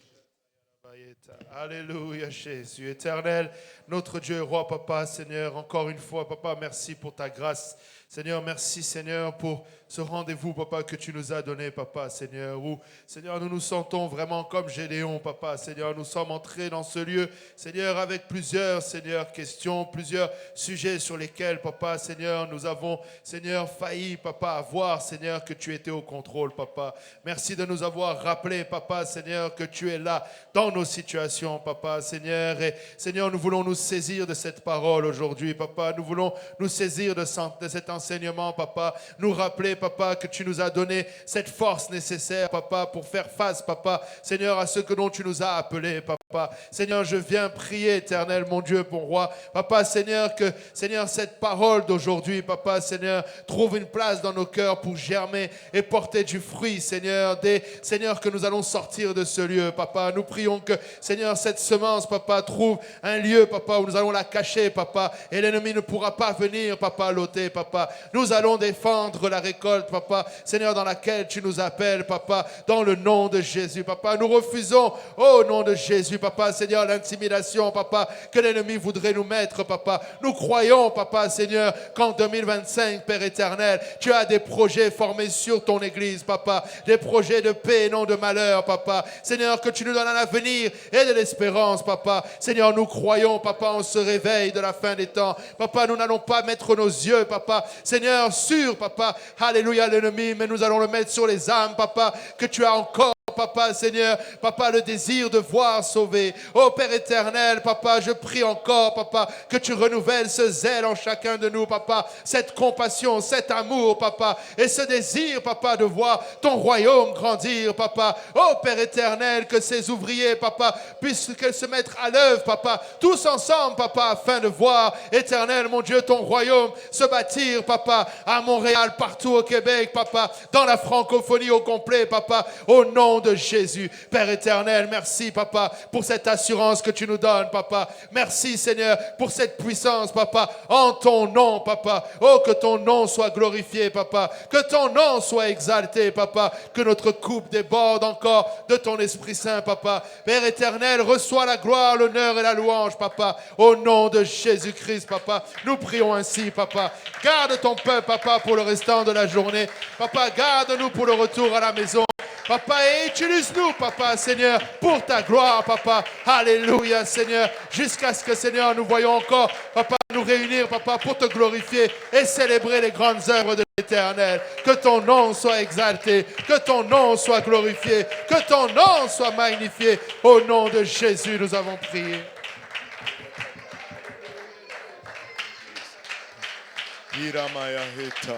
Alléluia, Jésus éternel, notre Dieu, roi, papa, Seigneur, encore une fois, papa, merci pour ta grâce. Seigneur, merci, Seigneur, pour ce rendez-vous, papa, que tu nous as donné, papa, Seigneur, où, Seigneur, nous nous sentons vraiment comme Gédéon, papa, Seigneur, nous sommes entrés dans ce lieu, Seigneur, avec plusieurs, Seigneur, questions, plusieurs sujets sur lesquels, papa, Seigneur, nous avons, Seigneur, failli, papa, avoir, Seigneur, que tu étais au contrôle, papa. Merci de nous avoir rappelé, papa, Seigneur, que tu es là dans nos situations, papa, Seigneur, et Seigneur, nous voulons nous saisir de cette parole aujourd'hui, papa, nous voulons nous saisir de cet enseignement, papa, nous rappeler, papa, que tu nous as donné cette force nécessaire, papa, pour faire face, papa, Seigneur, à ce que dont tu nous as appelés, papa. Seigneur, je viens prier, éternel, mon Dieu, mon roi, papa, Seigneur, que, Seigneur, cette parole d'aujourd'hui, papa, Seigneur, trouve une place dans nos cœurs pour germer et porter du fruit, Seigneur, Seigneur, que nous allons sortir de ce lieu, papa. Nous prions que, Seigneur, cette semence, papa, trouve un lieu, papa, où nous allons la cacher, papa, et l'ennemi ne pourra pas venir, papa, l'ôter, papa. Nous allons défendre la récolte, papa, Seigneur, dans laquelle tu nous appelles, papa, dans le nom de Jésus, papa. Nous refusons, au nom de Jésus, papa, Seigneur, l'intimidation, papa, que l'ennemi voudrait nous mettre, papa. Nous croyons, papa, Seigneur, qu'en 2025, Père éternel, tu as des projets formés sur ton Église, papa, des projets de paix et non de malheur, papa. Seigneur, que tu nous donnes un avenir et de l'espérance, papa. Seigneur, nous croyons, papa, on se réveille de la fin des temps. Papa, nous n'allons pas mettre nos yeux, papa, Seigneur, sur, papa, alléluia, l'ennemi, mais nous allons le mettre sur les âmes, papa, que tu as encore, Papa, Seigneur, Papa, le désir de voir sauver. Oh Père éternel, Papa, je prie encore, Papa, que tu renouvelles ce zèle en chacun de nous, Papa, cette compassion, cet amour, Papa, et ce désir, Papa, de voir ton royaume grandir, Papa. Oh Père éternel, que ces ouvriers, Papa, puissent se mettre à l'œuvre, Papa, tous ensemble, Papa, afin de voir, éternel, mon Dieu, ton royaume se bâtir, Papa, à Montréal, partout au Québec, Papa, dans la francophonie au complet, Papa, au nom de Jésus. Père éternel, merci, Papa, pour cette assurance que tu nous donnes, Papa. Merci, Seigneur, pour cette puissance, Papa, en ton nom, Papa. Oh, que ton nom soit glorifié, Papa. Que ton nom soit exalté, Papa. Que notre coupe déborde encore de ton Esprit Saint, Papa. Père éternel, reçois la gloire, l'honneur et la louange, Papa. Au nom de Jésus-Christ, Papa. Nous prions ainsi, Papa. Garde ton peuple, Papa, pour le restant de la journée. Papa, garde-nous pour le retour à la maison. Papa, et utilise-nous, Papa, Seigneur, pour ta gloire, Papa. Alléluia, Seigneur. Jusqu'à ce que, Seigneur, nous voyons encore, Papa, nous réunir, Papa, pour te glorifier et célébrer les grandes œuvres de l'Éternel. Que ton nom soit exalté, que ton nom soit glorifié, que ton nom soit magnifié. Au nom de Jésus, nous avons prié. Iramaya Heta.